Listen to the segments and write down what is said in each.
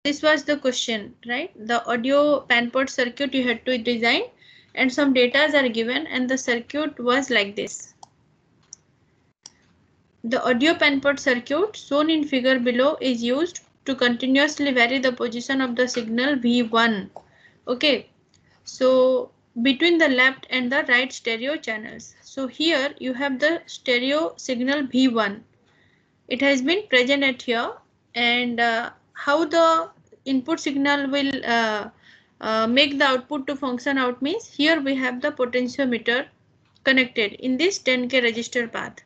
this was the question, right? The audio pan port circuit you had to design, and some data are given, and the circuit was like this. The audio pan port circuit shown in figure below is used to continuously vary the position of the signal V1. Okay, so between the left and the right stereo channels. So here you have the stereo signal V1. It has been present at here, and how the input signal will make the output to function out means here we have the potentiometer connected in this 10K register path.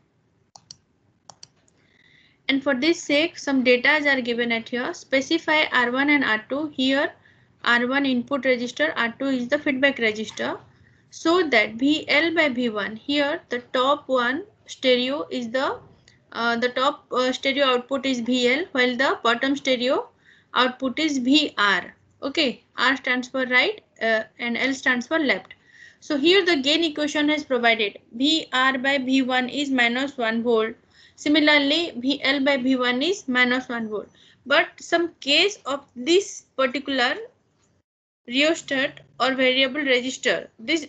And for this sake, some data are given at here. Specify R1 and R2. Here R1 input register, R2 is the feedback register. So that VL by V1, here the top one stereo is the top stereo output is VL, while the bottom stereo output is VR. Okay, R stands for right and L stands for left. So here the gain equation is provided. VR by V1 is minus 1 volt. Similarly, VL by V1 is minus 1 volt. But some case of this particular rheostat or variable register, this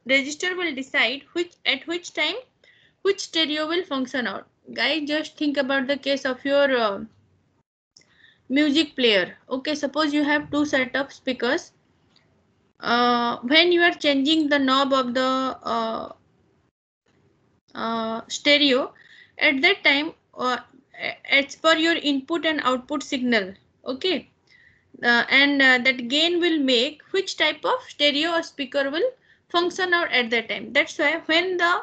register will decide at which time which stereo will function out. Guys, just think about the case of your music player. Okay, suppose you have two set of speakers. When you are changing the knob of the stereo, at that time as per your input and output signal, okay, and that gain will make which type of stereo or speaker will function out at that time. That's why when the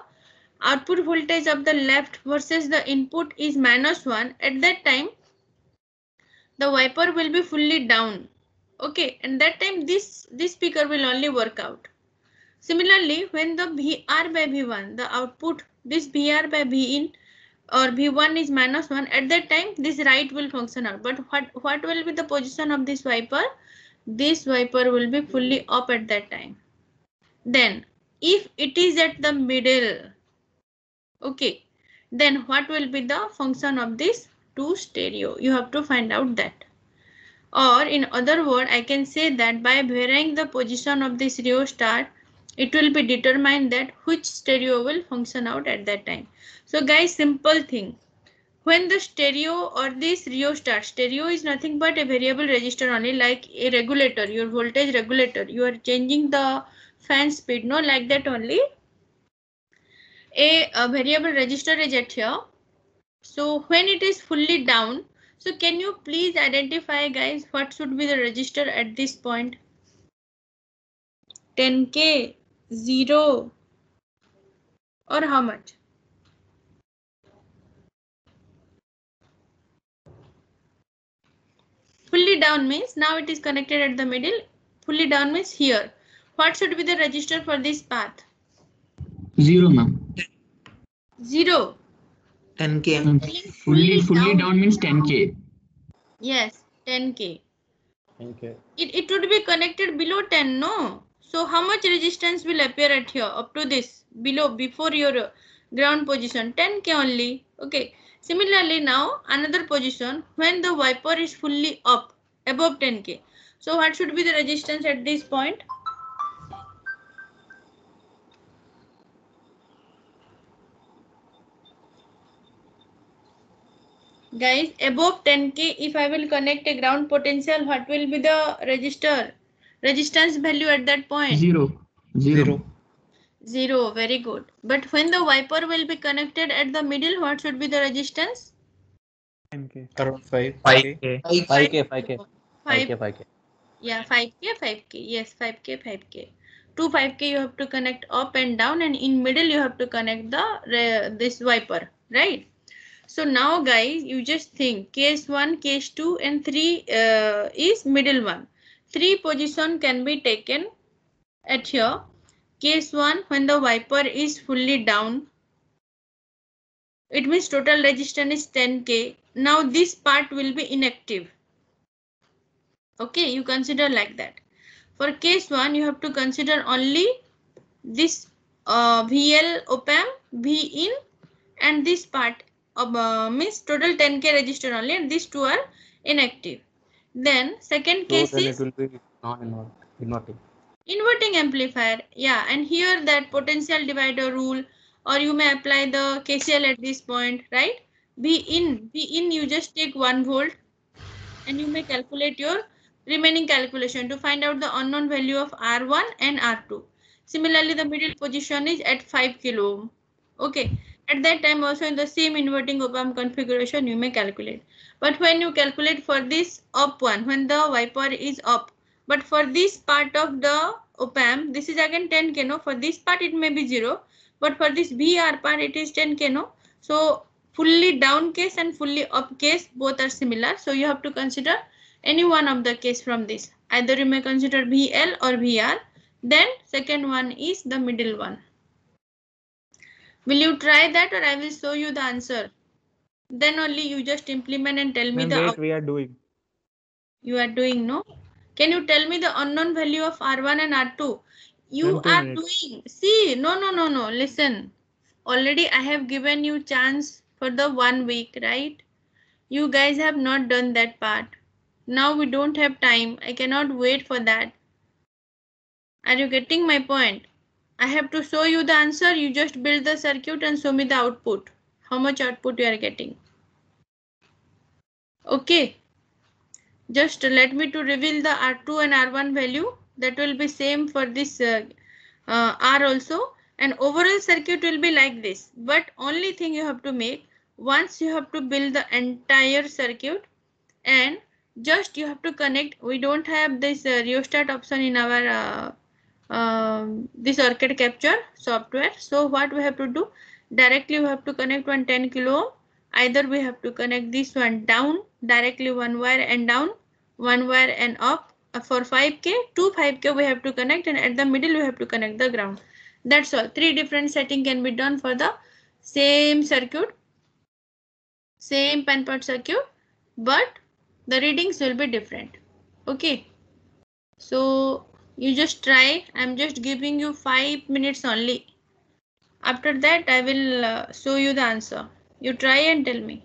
output voltage of the left versus the input is -1, at that time the wiper will be fully down. Okay, and that time this speaker will only work out. Similarly, when the VR by V1, the output, this VR by V in or V1 is -1, at that time this right will function out. But what will be the position of this wiper? This wiper will be fully up at that time. Then if it is at the middle, okay, then what will be the function of this two stereo? You have to find out that. Or in other words, I can say that by varying the position of this rheostat, it will be determined that which stereo will function out at that time. So guys, simple thing. When the stereo or this rheostat, stereo is nothing but a variable register only, like a regulator, your voltage regulator. You are changing the fan speed, no, like that only. A variable register is at here. So when it is fully down, so can you please identify, guys, what should be the register at this point? 10K, 0, or how much? Fully down means now it is connected at the middle. Fully down means here. What should be the register for this path? 0, ma'am. 0. 10K. Fully down means 10K. Yes, 10K. 10K. It would be connected below 10, no? So how much resistance will appear at here up to this below before your ground position? 10K only. Okay. Similarly, now another position when the wiper is fully up above 10K. So what should be the resistance at this point? Guys, above 10K, if I will connect a ground potential, what will be the resistance value at that point? 0. 0, very good. But when the wiper will be connected at the middle, what should be the resistance? 10K. Around 5K. 5K. Yeah, 5K, 5K. Yes, 5K, 5K. To 5K you have to connect up and down, and in middle you have to connect the this wiper, right? So now guys, you just think case 1, case 2 and 3 is middle one. 3 position can be taken at here. Case 1, when the wiper is fully down, it means total resistance is 10K. Now this part will be inactive. Okay, you consider like that. For case 1, you have to consider only this VL op-amp, V in, and this part of means total 10K register only, and these two are inactive. Then second So case then is it will be non-inverting. inverting amplifier. Yeah, and here that potential divider rule, or you may apply the KCL at this point, right? B in you just take 1 volt and you may calculate your remaining calculation to find out the unknown value of R1 and R2. Similarly, the middle position is at 5 kilo ohm. Okay, at that time also in the same inverting op-amp configuration you may calculate. But when you calculate for this up one, when the wiper is up, but for this part of the op-amp, this is again 10 k no. For this part it may be 0, but for this VR part it is 10 k no. So fully down case and fully up case both are similar. So you have to consider any one of the case from this. Either you may consider VL or VR. Then second one is the middle one. Will you try that or I will show you the answer? Then only you just implement and tell me the wait, we are doing. You are doing, no? Can you tell me the unknown value of R1 and R2? You 2 are minutes. doing. See, no. Listen. Already I have given you chance for the 1 week, right? You guys have not done that part. Now we don't have time. I cannot wait for that. Are you getting my point? I have to show you the answer. You just build the circuit and show me the output. How much output you are getting. Okay. Just let me to reveal the R2 and R1 value. That will be same for this R also. And overall circuit will be like this. But only thing you have to make, once you have to build the entire circuit, and just you have to connect. We don't have this rheostat option in our this circuit capture software. So what we have to do, directly we have to connect one 10 kilo ohm. Either we have to connect this one down directly, one wire and down, one wire and up. For 5k, two 5k we have to connect, and at the middle we have to connect the ground. That's all. 3 different setting can be done for the same circuit, same pan-part circuit, but the readings will be different. Okay, so you just try. I'm just giving you 5 minutes only. After that I will show you the answer. You try and tell me.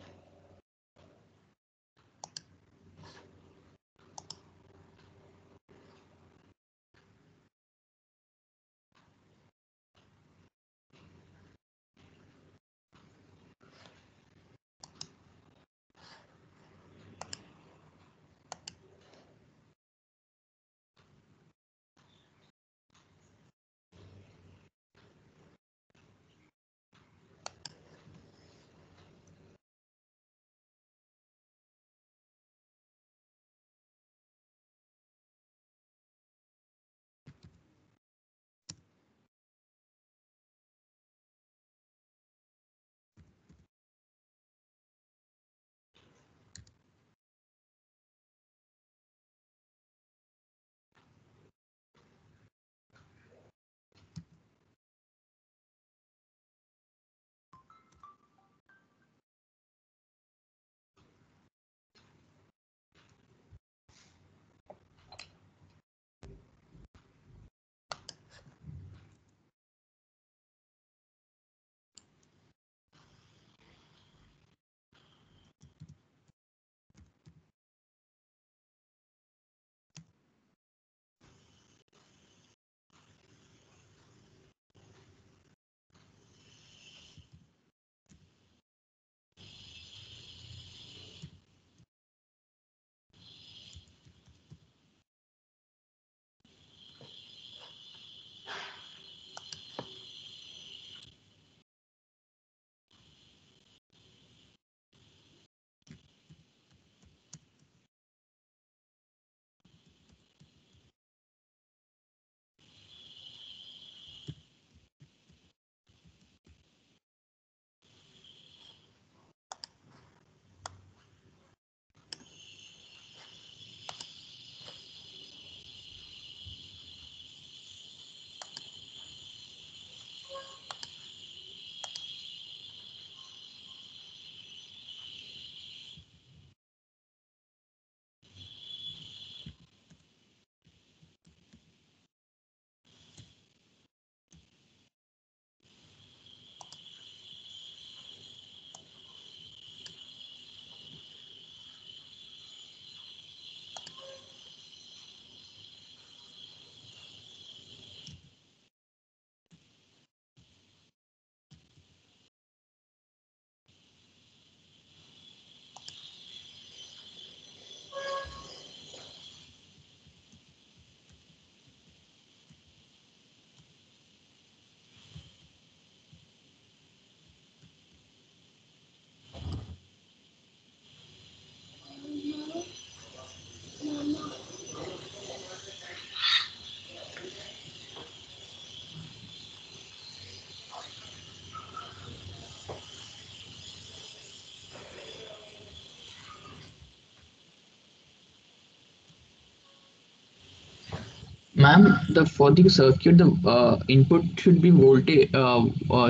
Ma'am, the for the circuit, the input should be voltage,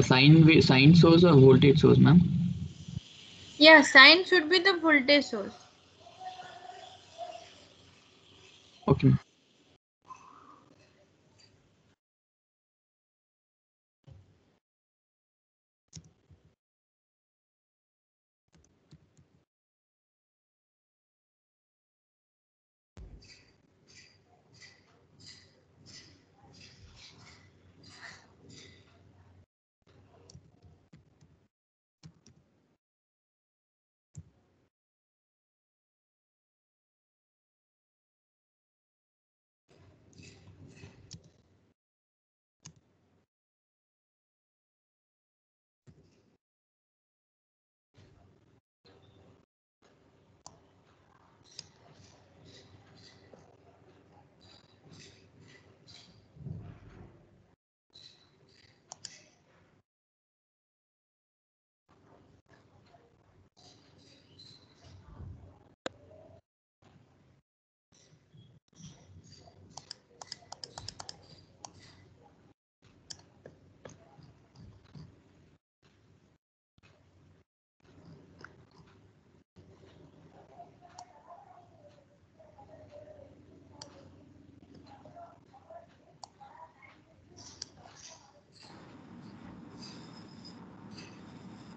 sine source or voltage source, ma'am. Yeah, sine should be the voltage source. Okay, ma'am.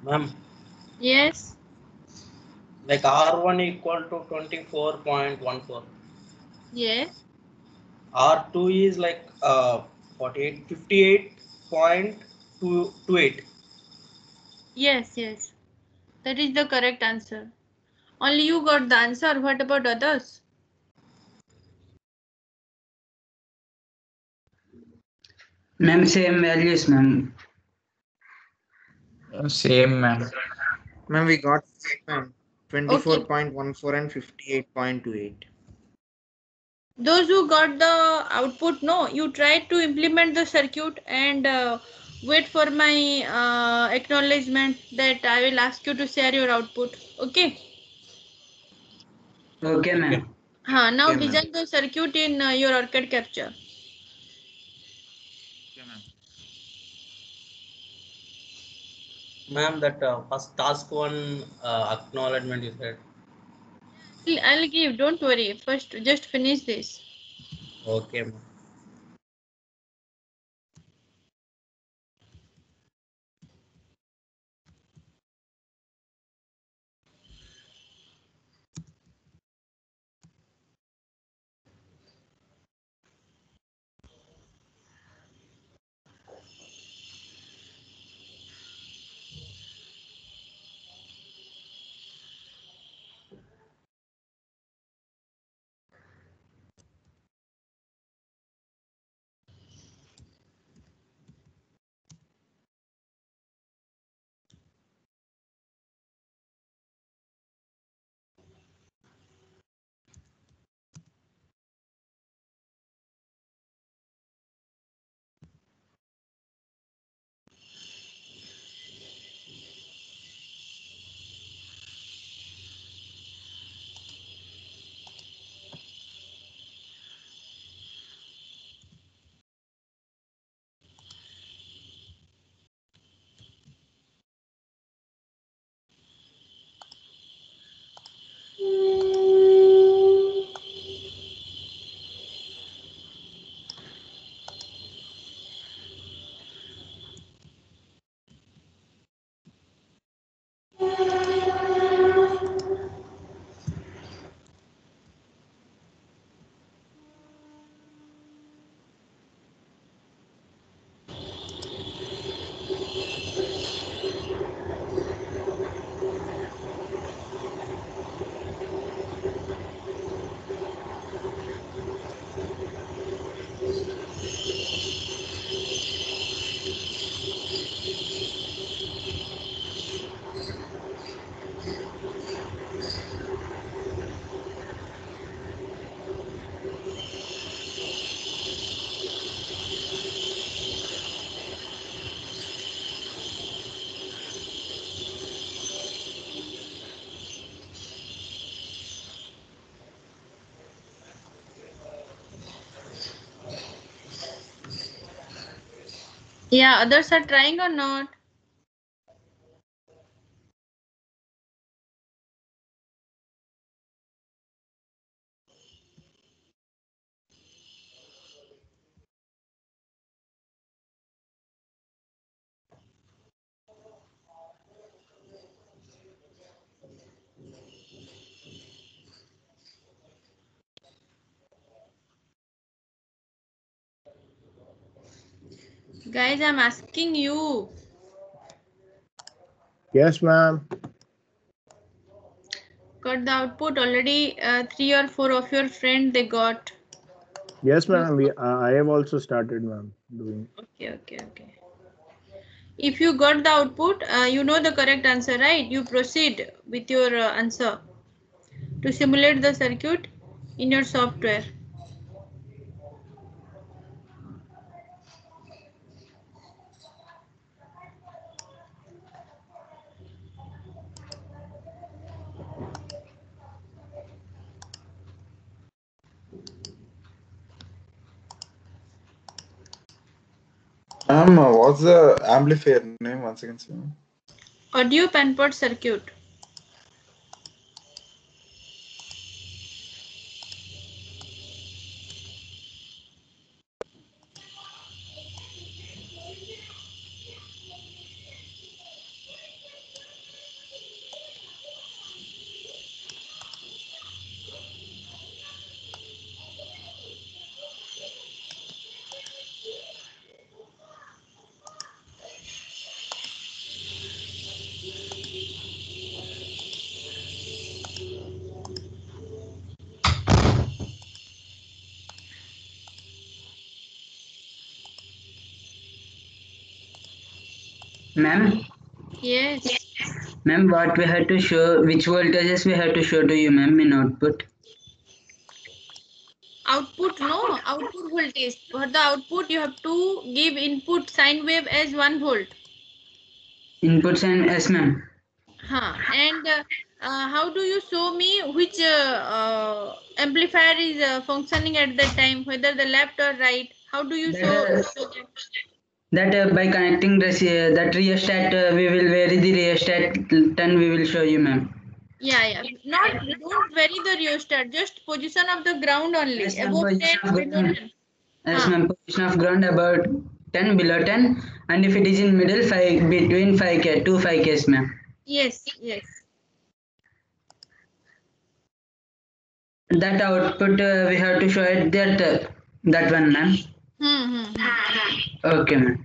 Ma'am, Yes. like R1 equal to 24.14. Yes. R2 is like 48, 58.228. Yes. Yes. That is the correct answer. Only you got the answer. What about others? Ma'am, same values, ma'am. Same, ma'am. Ma'am, we got ma'am, Okay. 24.14 and 58.28. Those who got the output, no, you try to implement the circuit and wait for my acknowledgement that I will ask you to share your output. Okay. Okay, Okay. ma'am. Now Okay, ma'am. design the circuit in your OrCAD capture. Okay, ma'am. Ma'am, that first task one acknowledgement you said. I'll give, don't worry. First, just finish this. Okay, ma'am. Yeah, others are trying or not? Guys, I'm asking you. Yes, ma'am. Got the output already. 3 or 4 of your friend they got. Yes, ma'am. I have also started, ma'am, doing. Okay. If you got the output, you know the correct answer, right? You proceed with your answer to simulate the circuit in your software. Ma'am, what's the amplifier name once again, sir? Audio panport circuit. Ma'am, Yes. ma'am, what we have to show, which voltages we have to show to you, ma'am, in output? Output, no, output voltage. For the output, you have to give input sine wave as 1 volt. Inputs and yes, ma'am. And how do you show me which amplifier is functioning at that time, whether the left or right? How do you show that? That by connecting that rheostat, we will vary the rheostat, then we will show you, ma'am. Yeah. Don't vary the rheostat, just position of the ground only. Yes, ma'am, Above 10, position of below ground. 10. Yes, ma'am, position of ground about 10, below 10, and if it is in middle, 5, between 5K, 2 5Ks, ma'am. Yes. That output we have to show it that one, ma'am. Hmm. Okay, ma'am.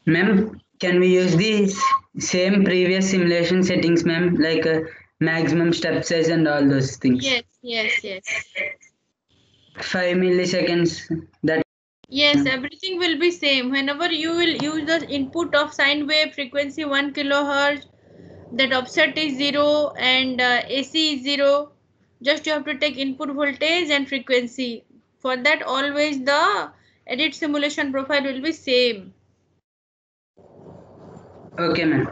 Ma'am, can we use the same previous simulation settings, ma'am, like maximum step size and all those things? Yes. 5 milliseconds, that. Yes, everything will be same. Whenever you will use the input of sine wave frequency 1 kilohertz, that offset is 0 and AC is 0. Just you have to take input voltage and frequency. For that, always the edit simulation profile will be same. Okay, ma'am.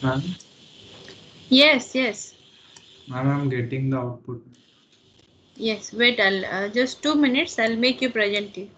Ma'am, Yes, yes, ma'am, I'm getting the output. yes. Wait, I'll just 2 minutes. I'll make you present it.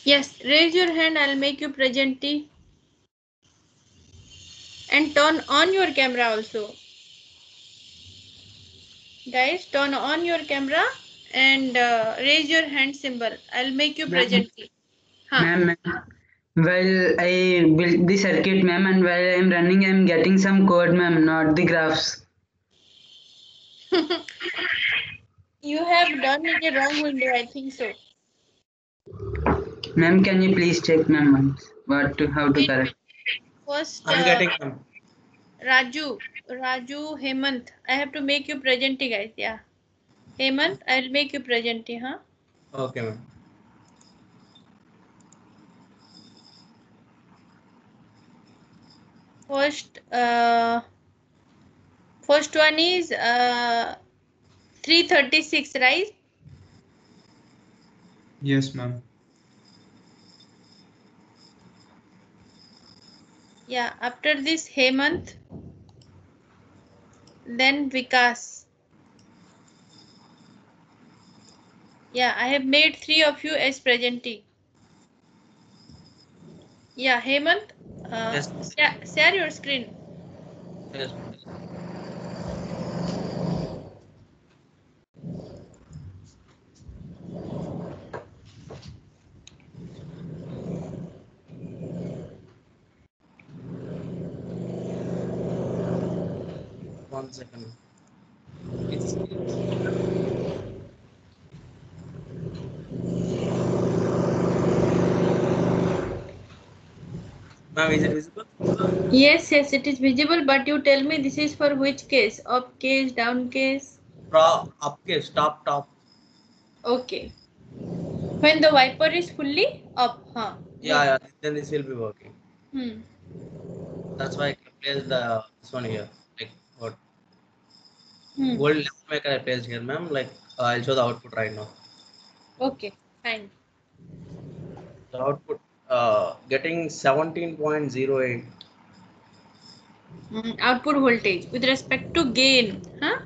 Yes, raise your hand. I'll make you presentee. And turn on your camera also. Guys, turn on your camera and raise your hand symbol. I'll make you Ma'am, presentee. Huh. ma'am, while I build the circuit, ma'am, and while I am running, I am getting some code, ma'am, not the graphs. You have done in a wrong window, I think so. Ma'am, can you please check, ma'am, once how to Wait, correct? first, I'm getting them. Raju, Hemant. I have to make you presentee, guys. Yeah. Hemant, I'll make you presenter, huh? Okay, ma'am. First one is 336, right? Yes, ma'am. Yeah, after this Hemant, then Vikas. Yeah, I have made 3 of you as presentee. Yeah, Hemant, Yes. share your screen. Yes, ma'am. One second. It's ma'am, is it visible? Yes, it is visible, but you tell me this is for which case? Up case, down case? Up case, top. Okay. When the wiper is fully up, huh? Yeah, then this will be working. Hmm. That's why I placed this one here. Like what? Hmm. Old level maker I placed here, ma'am. Like I'll show the output right now. Okay, fine. The output getting 17.08. Output voltage with respect to gain, huh?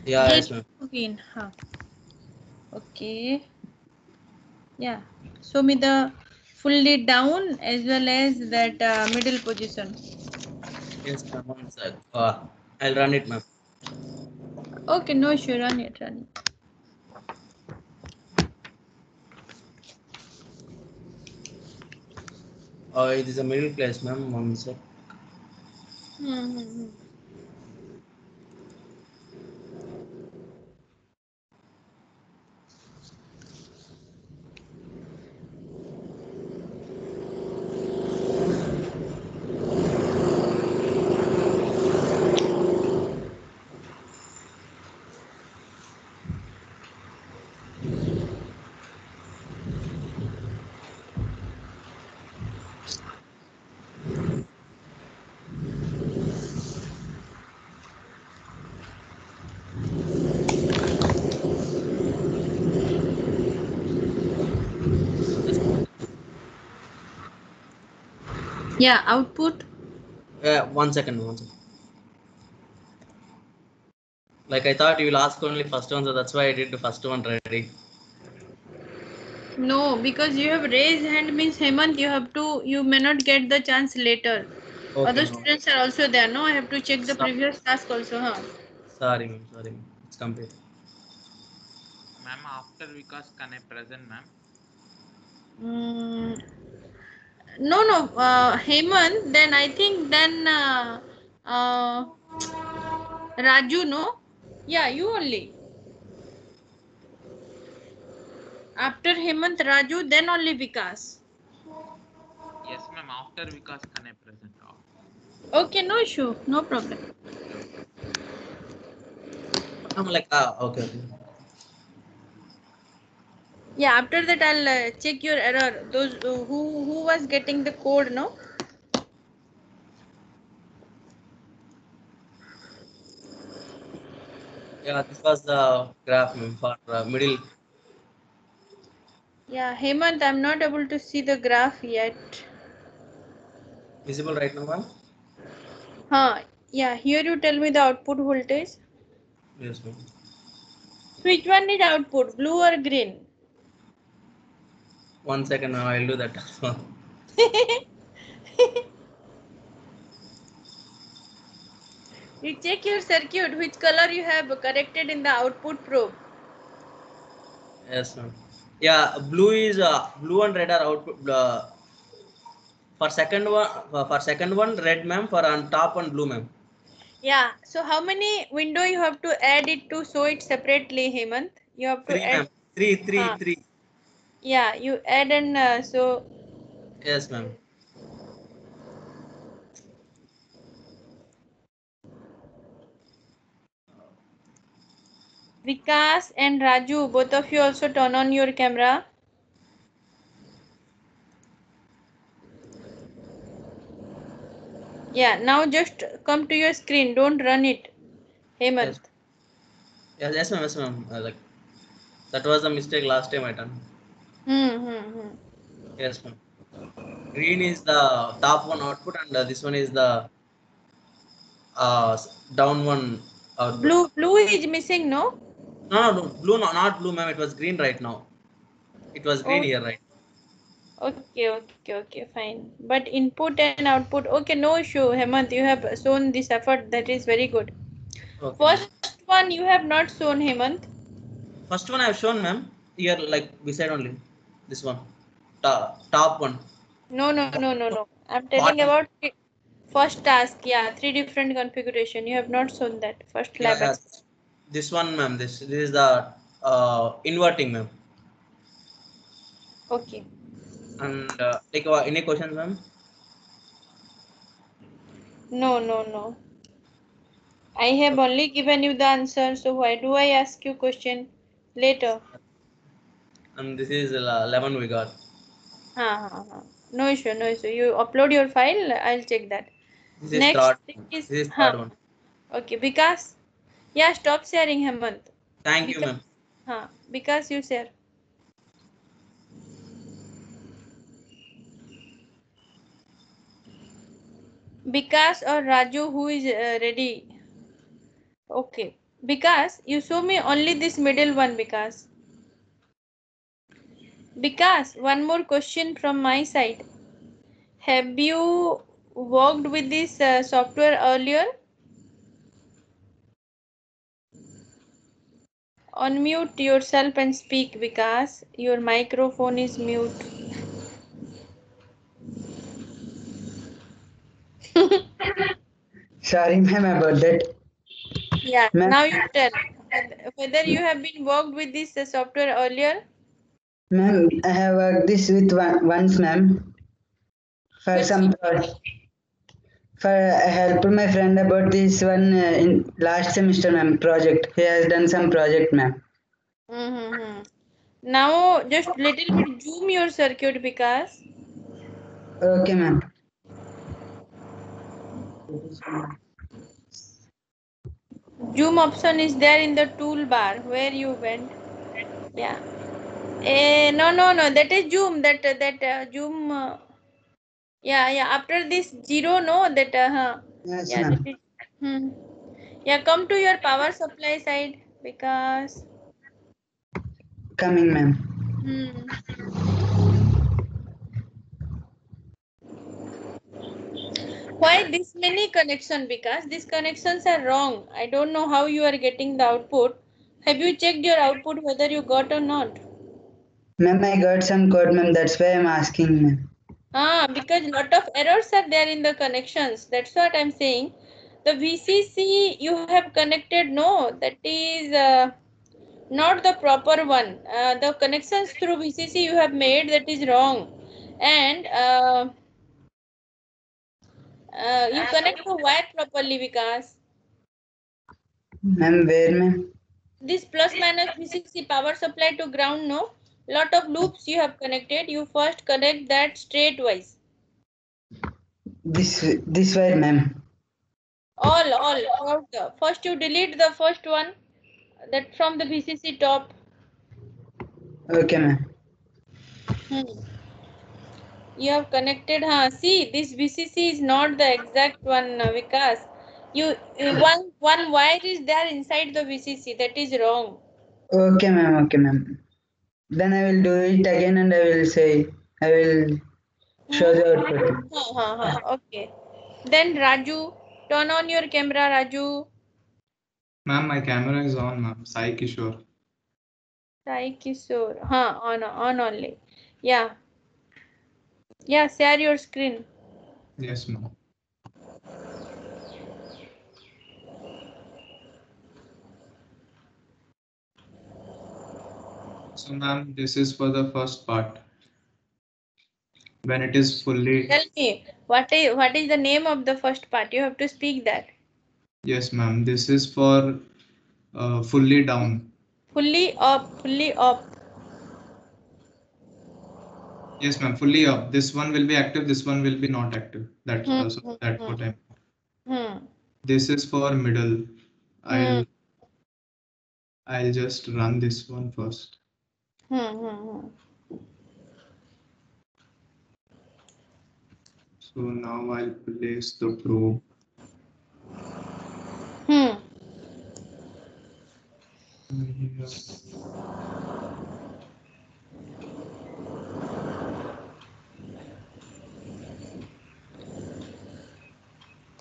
Yeah, Gain yes, ma'am. to gain, huh? Okay. Yeah. Show me the fully down as well as that middle position. Yes, ma'am. One sec. I'll run it, ma'am. Okay, no issue. Run it. It is a middle place, ma'am. One sec. Hmm. Yeah, output. One second. Like I thought you will ask only first one, so that's why I did the first one ready. No, because you have raised hand means Hemant, you may not get the chance later. Okay, Other no. students are also there. No, I have to check the So- previous task also, huh? Sorry, ma'am. It's complete. Ma'am, after Vikas, can I present, ma'am? No, Hemant. Then I think uh, Raju, no? Yeah, you only. After Hemant, Raju, then only Vikas. Yes, ma'am. After Vikas, can I present? Okay, no issue, no problem. I'm like okay. Yeah, after that I'll check your error. Those who was getting the code, no? Yeah, this was the graph, ma'am, for middle. Yeah, Hemant, I'm not able to see the graph yet. Visible right now, ma'am? Huh? Yeah, here you tell me the output voltage. Yes, ma'am. Which one is output, blue or green? 1 second, ma'am. I'll do that. You check your circuit, which color you have corrected in the output probe. Yes, ma'am. Yeah, blue and red are output. For second one, red, ma'am. For on top one, blue, ma'am. Yeah, so how many window you have to add it to show it separately, Hemant? You have to 3, add. ma'am. Three, Huh. 3. Yeah, you add and so Yes, ma'am. Vikas and Raju, both of you also turn on your camera. Yeah, now just come to your screen. Don't run it. Hemant. Yes, ma'am. Yes, ma'am. Like that was a mistake last time I done. Yes, ma'am. Green is the top one output, and this one is the down one output. Blue is missing, no? No, blue, no, not blue, ma'am. It was green right now. It was green here, right? Okay, fine. But input and output, okay, no issue. Hemant, you have shown this effort. That is very good. Okay. First one you have not shown, Hemant. First one I have shown, ma'am. Here, like beside only. This one, top one. No. I'm telling Bottom. about first task. Yeah, 3 different configuration. You have not shown that first lab. Yeah. This one, ma'am. This is the inverting, ma'am. Okay. And take any questions, ma'am? No. I have only given you the answer. So why do I ask you question later? And this is 11 we got. No issue. You upload your file. I'll check that. This is Next third. thing is This is third one. Okay, Vikas. Yeah, stop sharing, Hemant. Thank you, ma'am. Vikas, you share. Vikas or Raju, who is ready? Okay. Vikas, you show me only this middle one, Vikas. Vikas, one more question from my side. Have you worked with this software earlier? Unmute yourself and speak, Vikas. Your microphone is mute. Sorry, ma'am, about that. Yeah, now you tell whether you have been worked with this software earlier. Ma'am, I have worked this with once, ma'am. For I helped my friend about this one in last semester, ma'am. Project. He has done some project, ma'am. Now just little bit zoom your circuit, Vikas. Okay, ma'am. Zoom option is there in the toolbar where you went. Yeah. No. That is zoom. That zoom. Yeah. After this 0, no. That Yes, yeah. ma'am. That is, Yeah. Come to your power supply side, because. Coming, ma'am. Why this many connection? Because these connections are wrong. I don't know how you are getting the output. Have you checked your output whether you got or not? Ma'am, I got some code, ma'am. That's why I'm asking, ma'am. Because lot of errors are there in the connections. That's what I'm saying. The VCC you have connected, no, that is not the proper one. The connections through VCC you have made, that is wrong. And you connect the wire properly, because Ma'am, where, ma'am? this plus minus VCC power supply to ground, no, lot of loops you have connected. You first connect that straight wise. This wire, ma'am. All. First you delete the first one, that from the VCC top. Okay, ma'am. You have connected. See, this VCC is not the exact one, Vikas. One wire is there inside the VCC. That is wrong. Okay, ma'am. Okay, ma'am. Then I will do it again and I will show the output. Okay. Then Raju, turn on your camera, Raju. Ma'am, my camera is on, ma'am. Sai Kishore. Sai Kishore. On only. Yeah. Yeah, share your screen. Yes, ma'am. So, ma'am, this is for the first part. When it is fully. Tell me, what is the name of the first part? You have to speak that. Yes, ma'am. This is for fully down. Fully up, fully up. Yes, ma'am. Fully up. This one will be active. This one will be not active. That's also that's what I. This is for middle. I'll just run this one first. So now I'll place the probe.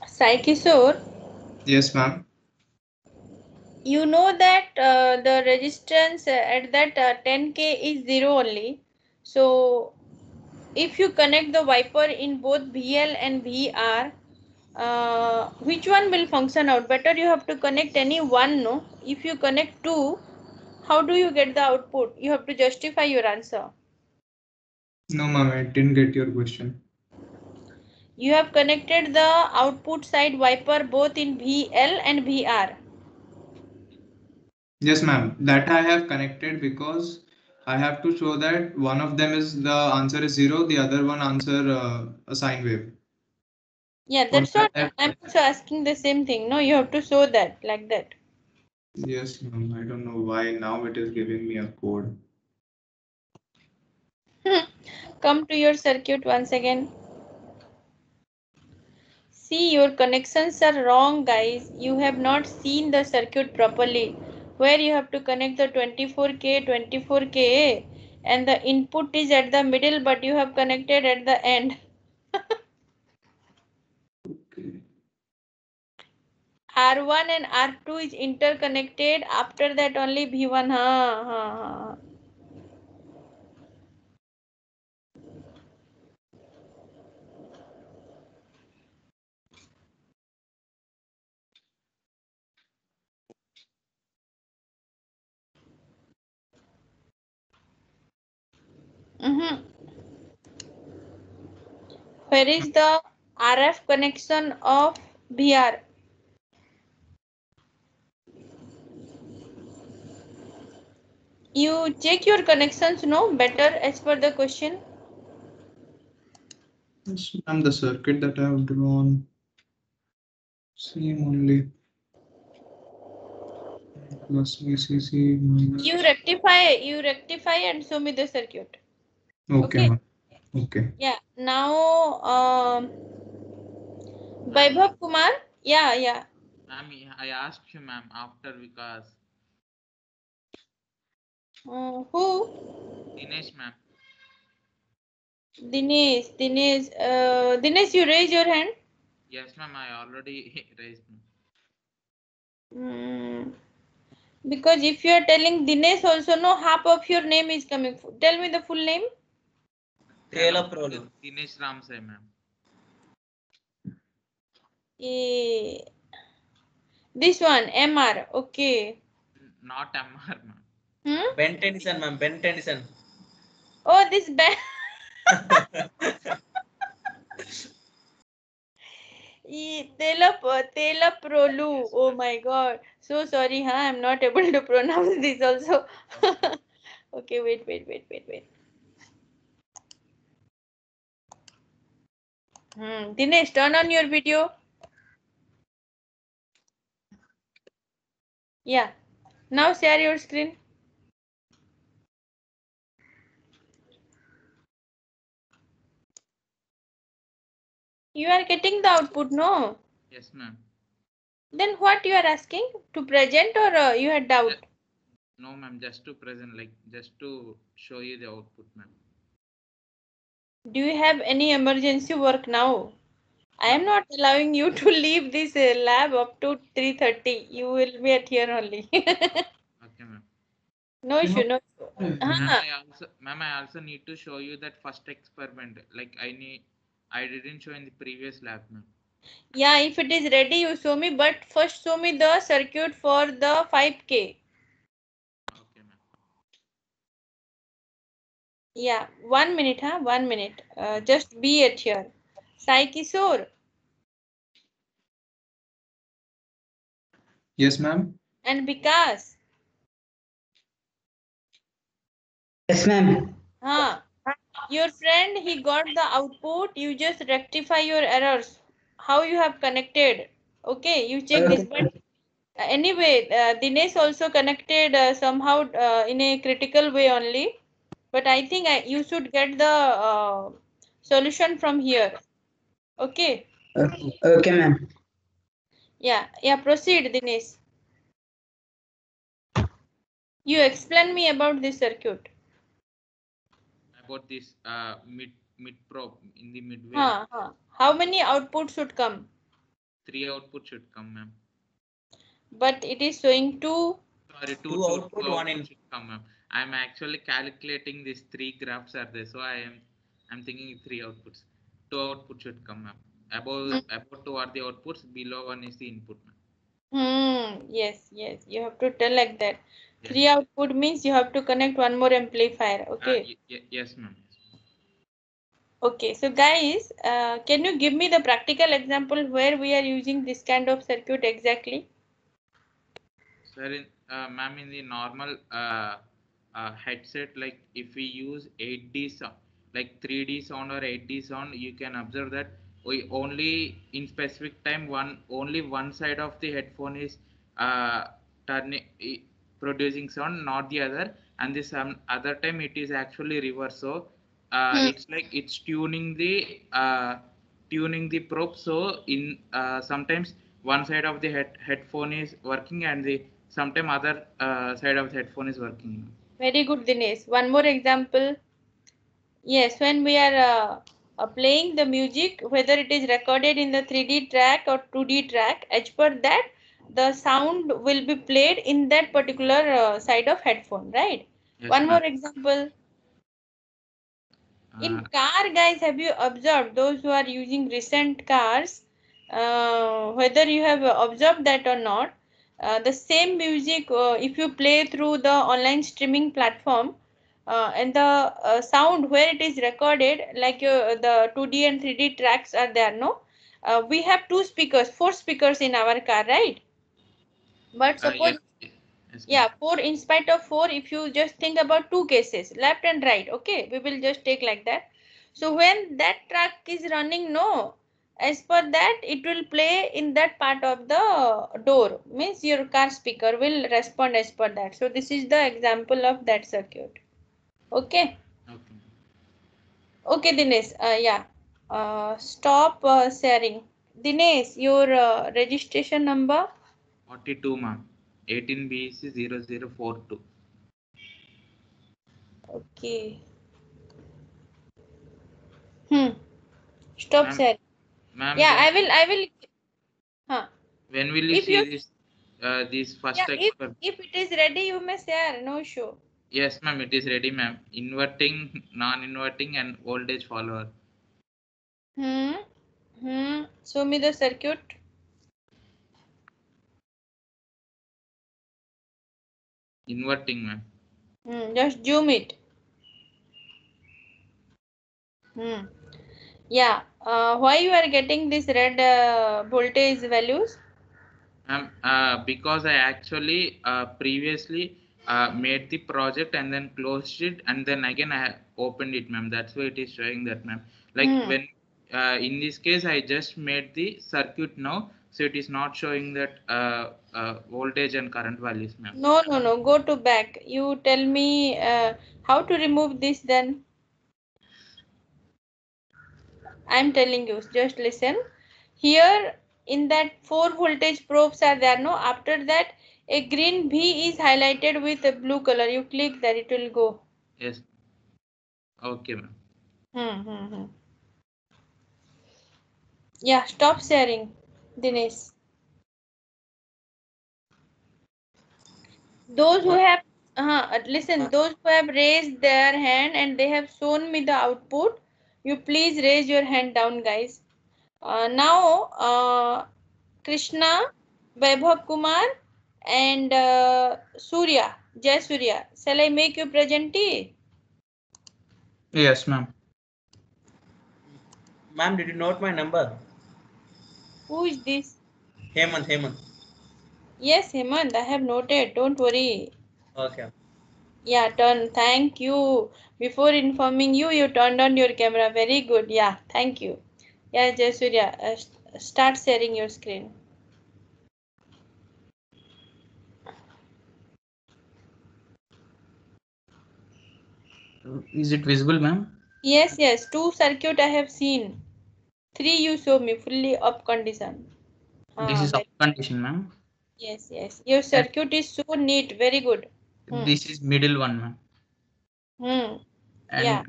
Sai Kishore, Yes, ma'am. you know that the resistance at that 10K is 0 only. So if you connect the wiper in both VL and VR, which one will function out? Better you have to connect any one, no? If you connect two, how do you get the output? You have to justify your answer. No, ma'am, I didn't get your question. You have connected the output side wiper both in VL and VR. Yes, ma'am. That I have connected because I have to show that one of them is the answer is 0, the other one answer a sine wave. Yeah, that's what I'm also asking the same thing. No, you have to show that like that. Yes, ma'am. I don't know why now it is giving me a code. Come to your circuit once again. See, your connections are wrong, guys. You have not seen the circuit properly. Where you have to connect the 24K, and the input is at the middle, but you have connected at the end. R1 and R2 is interconnected. After that only V1. Where is the RF connection of VR? You check your connections, no? Better as per the question. Yes, ma'am. The circuit that I have drawn, same only. Plus VCC minus. You rectify and show me the circuit. Okay, ma'am. Okay. Yeah. Now, Vaibhav Kumar. Yeah. Ma'am, I asked you, ma'am, after Vikas. Who? Dinesh, ma'am. Dinesh, you raise your hand. Yes, ma'am, I already raised. Because if you are telling Dinesh also, no, half of your name is coming. Tell me the full name. Telaprolu. Dinesh Ramsay, ma'am. This one, MR. Okay. Not MR, ma'am. Ben Tennyson, ma'am. Ben Tennyson. Oh, this Ben. Telaprolu. Oh my God. So sorry, I'm not able to pronounce this also. Okay, wait. Dinesh, turn on your video. Yeah. Now share your screen. You are getting the output, no? Yes, ma'am. Then what you are asking? To present or you had doubt? No, ma'am, just to present, like just to show you the output, ma'am. Do you have any emergency work now? I am not allowing you to leave this lab up to 3:30. You will be at here only. Okay, ma'am. No issue, no issue. Ma'am, I also need to show you that first experiment. Like I didn't show in the previous lab, ma'am. Yeah, if it is ready, you show me. But first show me the circuit for the 5K. Okay, ma'am. Yeah, 1 minute, 1 minute. Just be at here. Sai Kishore. Yes, ma'am. And Vikas. Yes, ma'am. Your friend, he got the output. You just rectify your errors. How you have connected? Okay, you check this. But anyway, Dinesh also connected somehow in a critical way only. But I think you should get the solution from here. Okay. Okay, ma'am. Yeah. Proceed, Dinesh. You explain me about this circuit. About this mid probe in the midway. How many outputs should come? 3 outputs should come, ma'am. But it is showing 2. Sorry, two output, output one in. should come, ma'am. I'm actually calculating these 3 graphs are there, so I'm thinking 3 outputs. 2 outputs should come, ma'am. Above 2 are the outputs, below 1 is the input, ma'am. Yes. You have to tell like that. Yes. 3 output means you have to connect one more amplifier. Okay. Yes, ma'am. Okay. So guys, can you give me the practical example where we are using this kind of circuit exactly? Sir, ma'am, in the normal headset, like if we use 8D sound, like 3D sound or 8D sound, you can observe that we only in specific time only one side of the headphone is turning producing sound, not the other, and this other time it is actually reverse. So it's like it's tuning the probe. So in sometimes one side of the headphone is working and the sometime other side of the headphone is working. Very good, Dinesh. One more example. Yes, when we are playing the music, whether it is recorded in the 3D track or 2D track, as per that, the sound will be played in that particular side of headphone, right? Yes, one more example. In car, guys, have you observed, those who are using recent cars, whether you have observed that or not, the same music, if you play through the online streaming platform, and the sound where it is recorded, like the 2D and 3D tracks are there, no? We have 4 speakers in our car, right? But suppose, yes, 4 in spite of 4, if you just think about 2 cases, left and right, okay, we will just take like that. So when that track is running, no, as per that, it will play in that part of the door, means your car speaker will respond as per that. So this is the example of that circuit. Okay. Okay, Dinesh. Stop sharing. Dinesh, your registration number? 42, ma'am. 18BC 0042. Okay. Stop sharing. Yeah, I will. When will you see this? This first experiment? If it is ready, you may share. No issue. Yes, ma'am. It is ready, ma'am. Inverting, non-inverting, and voltage follower. Show me the circuit. Inverting, ma'am. Just zoom it. Yeah. Why you are getting this red voltage values? Because I actually previously made the project and then closed it and then again I opened it, ma'am. That's why it is showing that, ma'am. Like when in this case I just made the circuit now, so it is not showing that voltage and current values, ma'am. No. Go to back. You tell me how to remove this then. I'm telling you, just listen. Here in that 4 voltage probes are there, no? After that, a green V is highlighted with a blue color. You click that, it will go. Yes. Okay, ma'am. Yeah, stop sharing, Dinesh. Those who have listen, those who have raised their hand and they have shown me the output, you please raise your hand down, guys. Now Krishna, Vaibhav Kumar and Surya, Jai Surya. Shall I make you presentee? Yes, ma'am. Ma'am, did you note my number? Who is this? Hemant. Yes, Hemant, I have noted. Don't worry. Okay. Yeah, turn. Thank you. Before informing you, you turned on your camera. Very good. Yeah, thank you. Yeah, Jasurya, start sharing your screen. Is it visible, ma'am? Yes, yes. 2 circuit I have seen. 3 you show me fully up condition. This is up Very, condition, ma'am. yes, yes. Your And circuit is so neat. Very good. this is middle one, ma'am. Hmm. Yeah.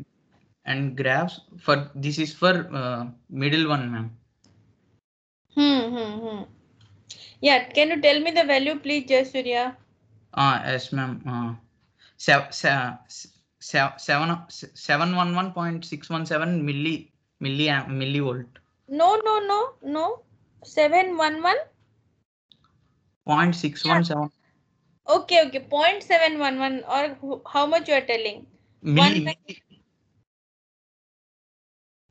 And graphs for this is for middle one, ma'am. Yeah. Can you tell me the value, please, Jasurya? Yes, ma'am. 711.617 millivolt. No. 711. 0.617 Okay. 0.711 or how much you are telling? milli, milli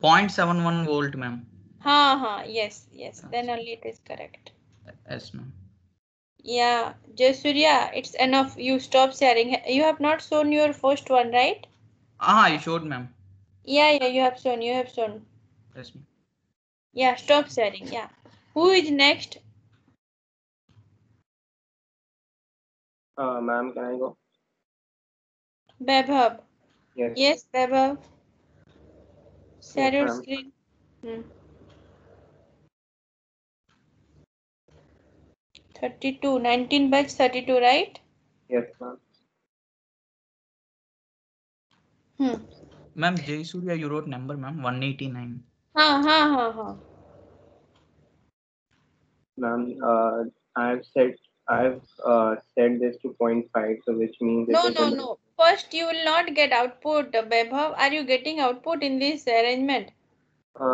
0.71 volt, ma'am. Yes. Then only it is correct. Yes, ma'am. Yeah, Jasurya, it's enough. You stop sharing. You have not shown your first one, right? I showed, ma'am. Yeah, you have shown. Yes, ma'am. Yeah, stop sharing. Yeah. Who is next? Ma'am, can I go? Vaibhav. Yes. Yes, Vaibhav. Share Yes, your ma'am. screen. 32. 19 batch 32, right? Yes, ma'am. Ma'am, Jay Surya, you wrote number, ma'am, 189. Ma'am, I've set this to 0.5, so which means it is No. First, you will not get output, Vaibhav. Are you getting output in this arrangement?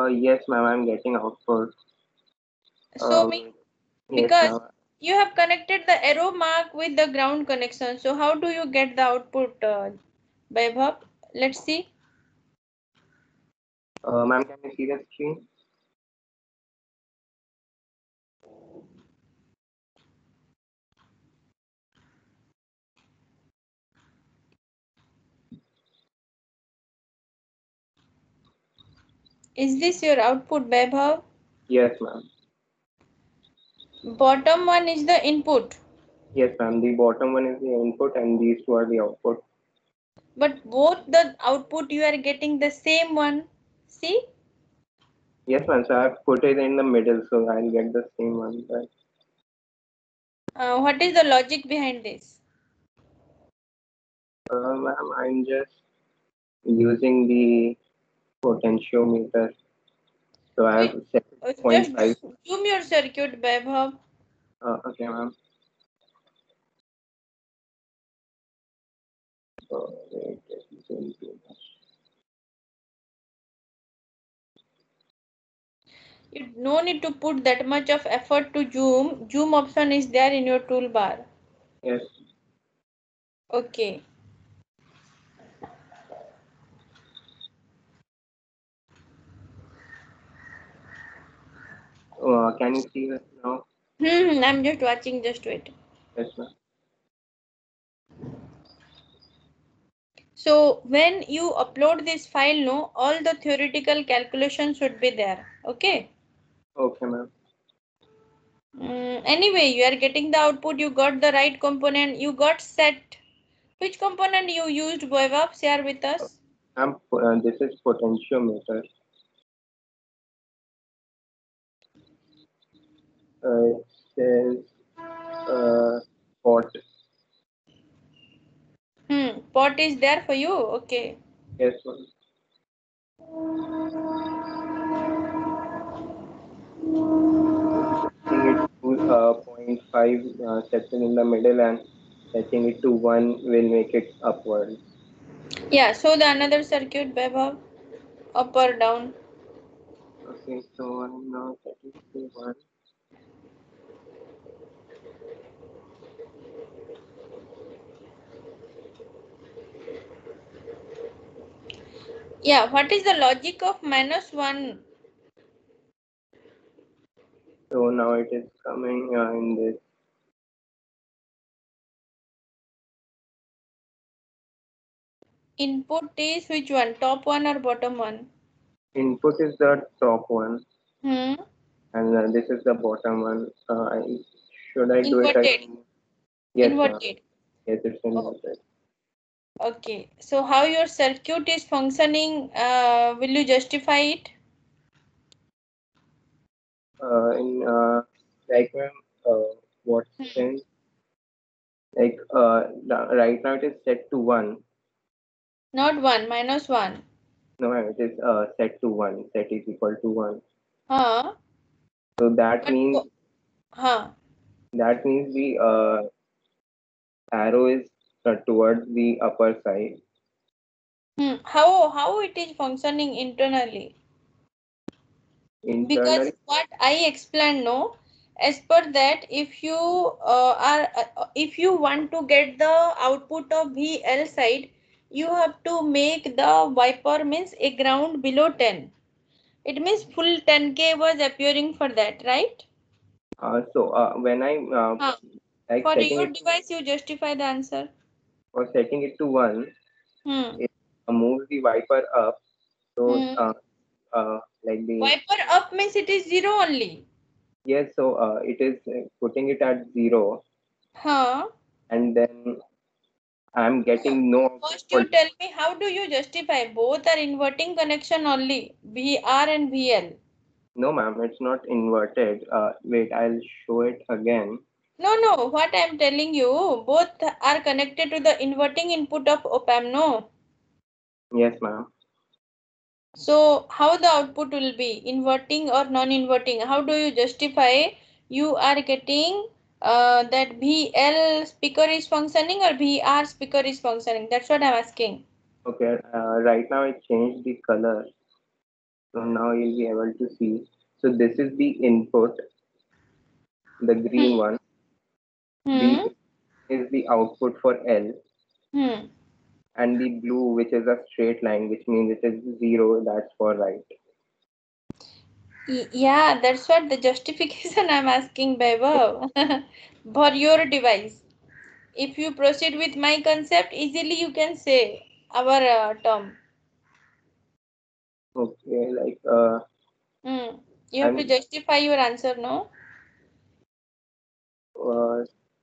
Yes, ma'am, I'm getting output. Show me. Yes, Because ma'am. you have connected the arrow mark with the ground connection. So how do you get the output, Vaibhav? Let's see. Ma'am, can you see the screen? Is this your output, Vaibhav? Yes, ma'am. Bottom one is the input. Yes, ma'am. The bottom one is the input and these two are the output. But both the output you are getting the same one. See? Yes, ma'am. So I've put it in the middle, so I'll get the same one, right? What is the logic behind this? Ma'am, I'm just using the potentiometer. So I've set Just 0.5. zoom your circuit, Vaibhav. Okay, ma'am. You no need to put that much of effort to zoom. Zoom option is there in your toolbar. Yes. Okay. Can you see that now? I'm just watching. Just wait. Yes, ma'am. So when you upload this file, no, all the theoretical calculations should be there. Okay. Okay, ma'am. Anyway, you are getting the output. You got the right component. You got set. Which component you used, Vaibhav? Share with us. This is potentiometer. It says pot. Pot is there for you. Okay. Yes, ma'am. Setting it to 0.5, setting in the middle and setting it to 1 will make it upward. Yeah. So the another circuit, Vaibhav, up or down. Okay, so I'm now setting it to 1. Yeah. What is the logic of -1? So now it is coming in this Input is which one? Top one or bottom one? Input is the top one, Hmm. and this is the bottom one. Should I do it Inverted. again? Yes, ma'am. Inverted. Yes, it's inverted. Okay. So how your circuit is functioning? Will you justify it? In diagram, what sense? Like right now it is set to 1. Not 1, -1. No, ma'am, it is set to 1. Set is equal to 1. Huh? So that means the arrow is towards the upper side. How it is functioning internally? Because Internally, what I explained, no, as per that, if you if you want to get the output of VL side, you have to make the wiper means a ground below 10. It means full 10K was appearing for that, right? when I like For setting your it device, you justify the answer. or setting it to 1, it moves the wiper up. So like the Wiper up means it is 0 only. yes, so it is putting it at 0, and then I'm getting no output First, for you tell me how do you justify? Both are inverting connection only, VR and VL. no, ma'am, it's not inverted. Wait, I'll show it again. No, what I am telling you, both are connected to the inverting input of op-amp, no? Yes, ma'am. So, how the output will be? Inverting or non-inverting? How do you justify you are getting that VL speaker is functioning or VR speaker is functioning? That's what I'm asking. Okay, right now I changed the color. So now you'll be able to see. So this is the input, the green one. The is the output for L. And the blue, which is a straight line, which means it is 0, that's for right. Yeah, that's what the justification I'm asking, Vaibhav. For your device. If you proceed with my concept, easily you can say our term. Okay, like You have to justify your answer, no?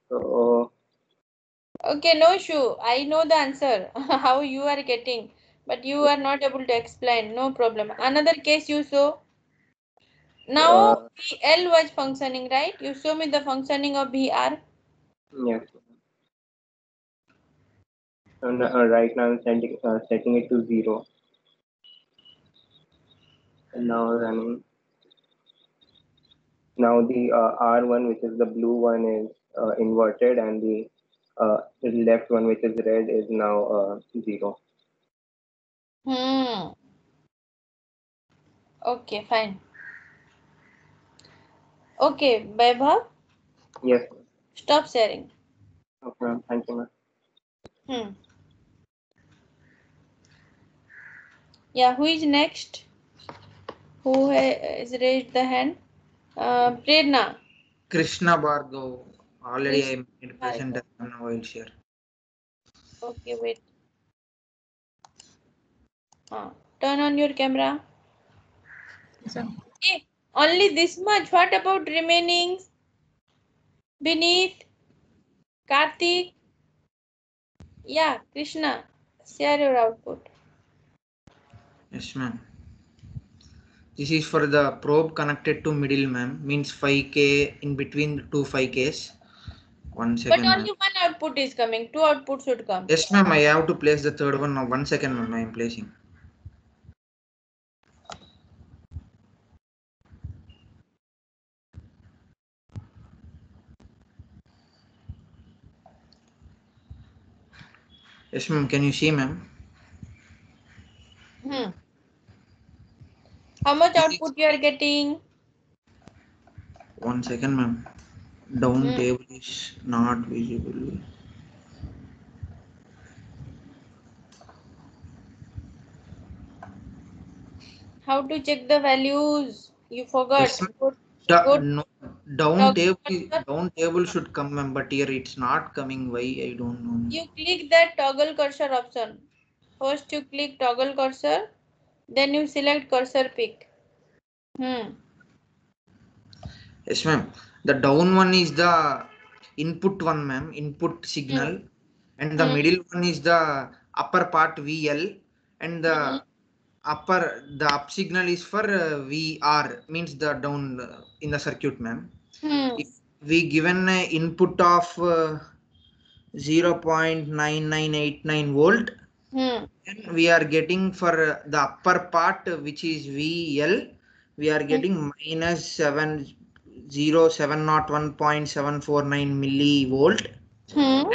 So Okay, no issue. I know the answer, how you are getting, but you are not able to explain. No problem. Another case you saw. Now VL was functioning, right? You show me the functioning of VR. yes. And right now I'm setting it to 0. And now running. Now the R1, which is the blue one, is inverted, and the left one, which is red, is now 0. Okay, fine. Okay, Vaibhav. Yes. Stop sharing. Okay, thank you, ma'am. Yeah, who is next? Who has raised the hand? Prerna. Krishna Bhargav. Already I made present. Now I will share. Okay, wait. Turn on your camera. Hey, only this much. What about remaining? Beneath? Karthik? Yeah, Krishna. Share your output. Yes, ma'am. This is for the probe connected to middle, ma'am. Means 5K in between two 5Ks. 1 second. But only one output is coming. Two outputs should come. Yes, ma'am. I have to place the third one now. 1 second, ma'am. I am placing. Yes, ma'am. Can you see, ma'am? How much output you are getting? 1 second, ma'am. Down table is not visible. How to check the values? You forgot. Yes, no, down table should come, ma'am. But here it's not coming. Why? I don't know. You click that toggle cursor option. First you click toggle cursor, then you select cursor pick. Yes, ma'am. The down one is the input one, ma'am, input signal, and the middle one is the upper part VL, and the up signal is for VR, means the down in the circuit, ma'am. If we given a input of 0.9989 volt, then we are getting for the upper part, which is VL, we are getting minus 701.749 millivolt. And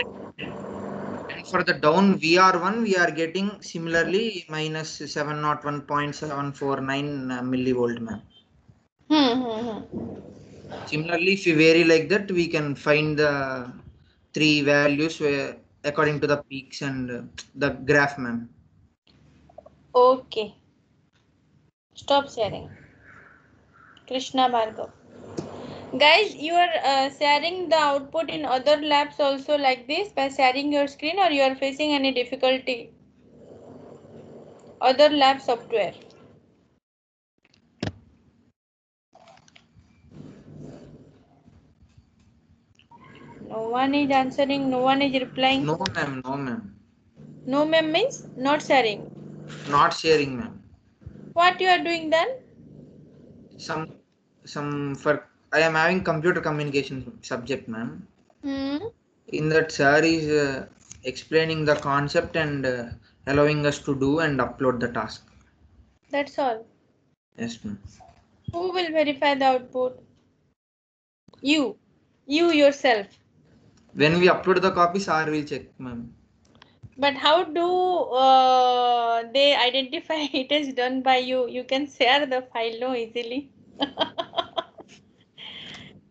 for the down VR1, we are getting similarly minus 701.749 millivolt, ma'am. Similarly, if we vary like that, we can find the three values according to the peaks and the graph, ma'am. Okay. Stop sharing. Krishna Bhargav. Guys, you are sharing the output in other labs also like this by sharing your screen, or you are facing any difficulty? Other lab software. No one is answering, no one is replying. No, ma'am, no, ma'am. No, ma'am means not sharing. Not sharing, ma'am. What you are doing then? Some for I am having computer communication subject, ma'am. In that, sir is explaining the concept and allowing us to do and upload the task. That's all. Yes, ma'am. Who will verify the output? You yourself. When we upload the copy, sir will check, ma'am. But how do they identify it is done by you? You can share the file no easily.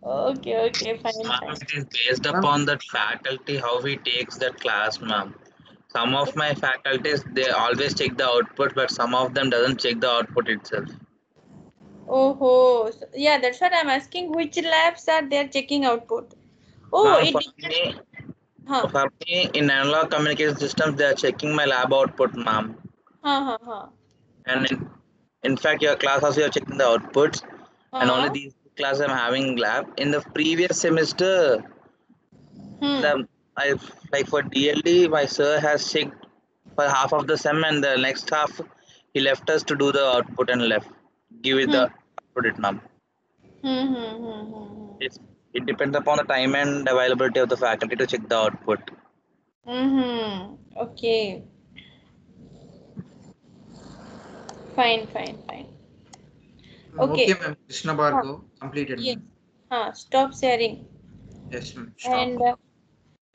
Okay, fine. It is based upon that faculty, how he takes that class, ma'am. Some of my faculties, they always check the output, but some of them doesn't check the output itself. Oh, so, yeah, that's what I'm asking. Which labs are there checking output? Oh, Ma'am, it for me, in analog communication systems, they are checking my lab output, ma'am. And in fact, your class also you are checking the outputs, and only these classes I'm having lab. In the previous semester, like for DLD, my sir has checked for half of the sem, and the next half he left us to do the output and give it the output, ma'am. It depends upon the time and availability of the faculty to check the output. Okay. Fine. Okay, ma'am. Krishna Bhargav completed. Yes. Stop sharing. Yes, ma'am. Stop. And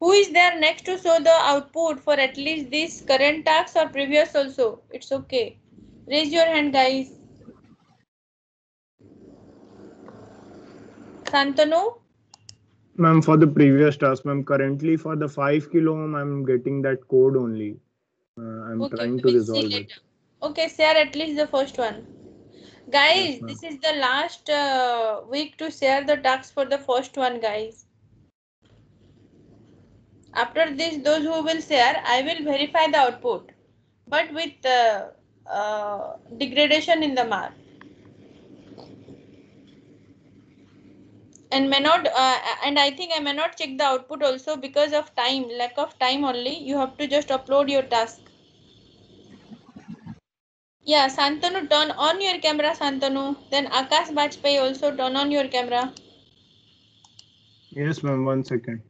who is there next to show the output for at least this current task or previous also? It's okay. Raise your hand, guys. Santanu? Ma'am, for the previous task, ma'am, currently for the 5 kilo ohm, I'm getting that code only. I'm trying to resolve it. Okay, share at least the first one. Guys, this is the last week to share the tasks for the first one, guys. After this, those who will share, I will verify the output, but with degradation in the mark. And may not, and I think I may not check the output also because of time, lack of time only. You have to just upload your task. Yeah, Santanu, turn on your camera, Santanu. Then Akash Bajpai also turn on your camera. Yes, ma'am. 1 second.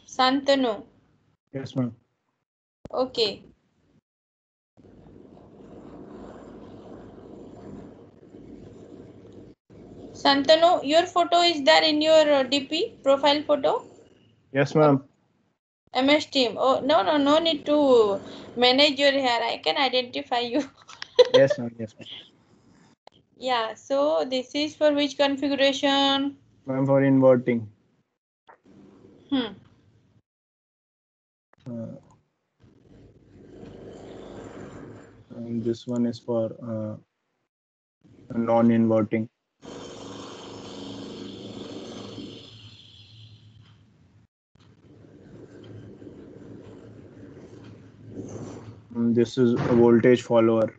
Santanu. Yes, ma'am. Okay. Santanu, your photo is there in your DP profile photo? Yes, ma'am. MS Team. Oh, no need to manage your hair. I can identify you. Yes, ma'am. Yes, ma'am. Yeah, so this is for which configuration? Ma'am, for inverting. And this one is for non-inverting. This is a voltage follower.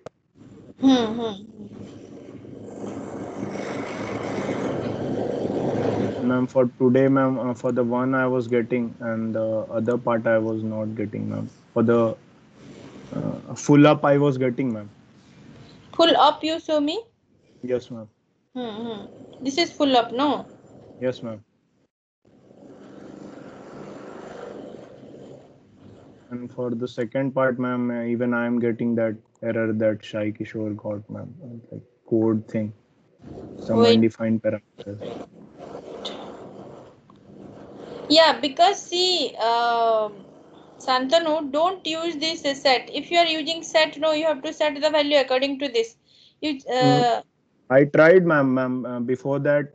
Ma'am, for today, ma'am, for the one I was getting and the other part I was not getting, ma'am. For the full up I was getting, ma'am. Full up you show me? Yes, ma'am. This is full up, no? Yes, ma'am. And for the second part, ma'am, even I am getting that error that Shai Kishore got, ma'am. Like code thing. Some undefined parameters. Yeah, because see, Santanu, don't use this set. If you are using set, no, you have to set the value according to this. You I tried, ma'am. Before that,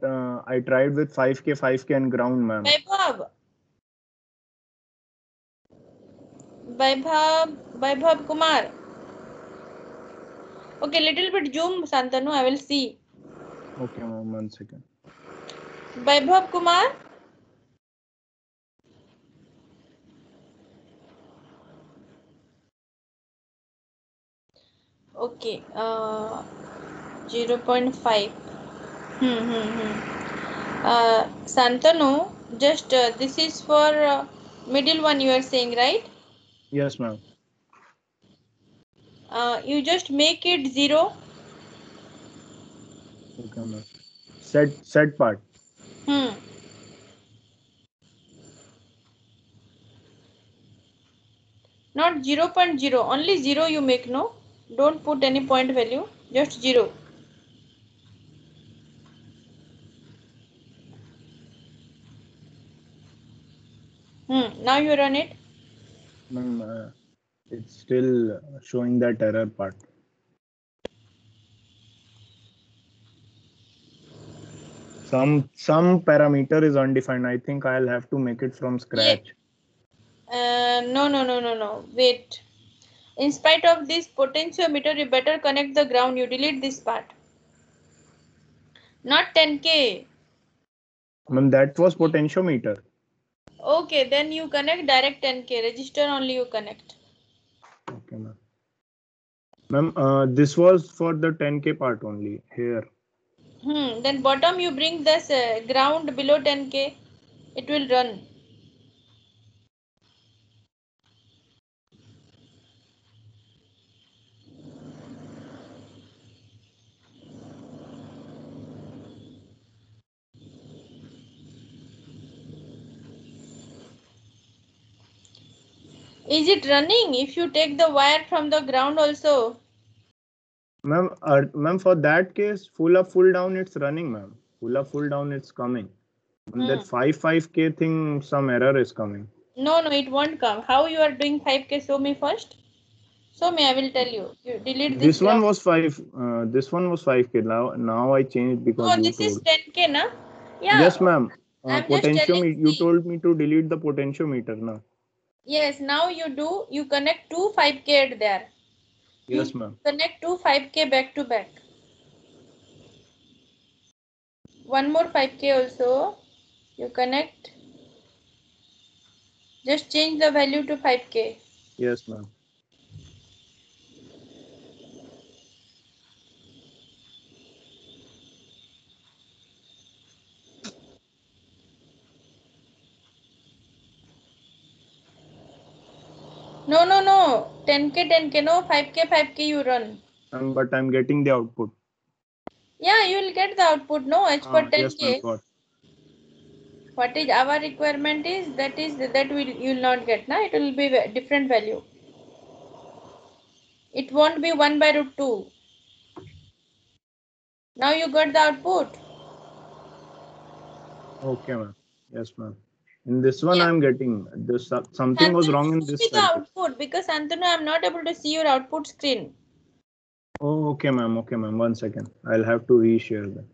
I tried with 5K, 5K and ground, ma'am. Vaibhav Kumar. Okay, little bit zoom, Santanu, I will see. Okay, ma'am, 1 second. Vaibhav Kumar. Okay, 0.5. Santanu, just this is for middle one you are saying, right? Yes, ma'am. You just make it 0. Okay, ma'am. Set part. Not 0.0, only 0 you make, no? Don't put any point value, just 0. Now you run it. Ma'am, it's still showing that error part. Some parameter is undefined. I think I'll have to make it from scratch. No. Wait. In spite of this potentiometer, you better connect the ground. You delete this part. Not 10K. Ma'am, that was potentiometer. Okay, then you connect direct 10K. Register only you connect. Okay, ma'am. Ma'am, this was for the 10K part only here. Then bottom you bring this ground below 10K. It will run. Is it running if you take the wire from the ground also? Ma'am, for that case, full up, full down, it's running, ma'am. Full up, full down, it's coming. That 5K thing, some error is coming. No, it won't come. How you are doing 5K? Show me first. Show me, I will tell you. You delete this. This one was 5. This one was 5K. Now I changed because you this told. Is 10K, na? Yeah. Yes, ma'am. Potentiometer. You told me to delete the potentiometer, na? Yes. Now you do. You connect 2 5K at there. Yes, ma'am. Connect 2 5K back to back. One more 5K also. You connect. Just change the value to 5K. Yes, ma'am. No. 10K, no. 5K you run. But I'm getting the output. Yeah, you will get the output, no? H per 10K. Yes, ma'am. Got. What is our requirement is that you will not get, na? It will be different value. It won't be 1 by root 2. Now you got the output. Okay, ma'am. Yes, ma'am. In this one, I'm getting this. Something was wrong in this. The output because Antanu, I'm not able to see your output screen. Oh, okay, ma'am. 1 second. I'll have to reshare that.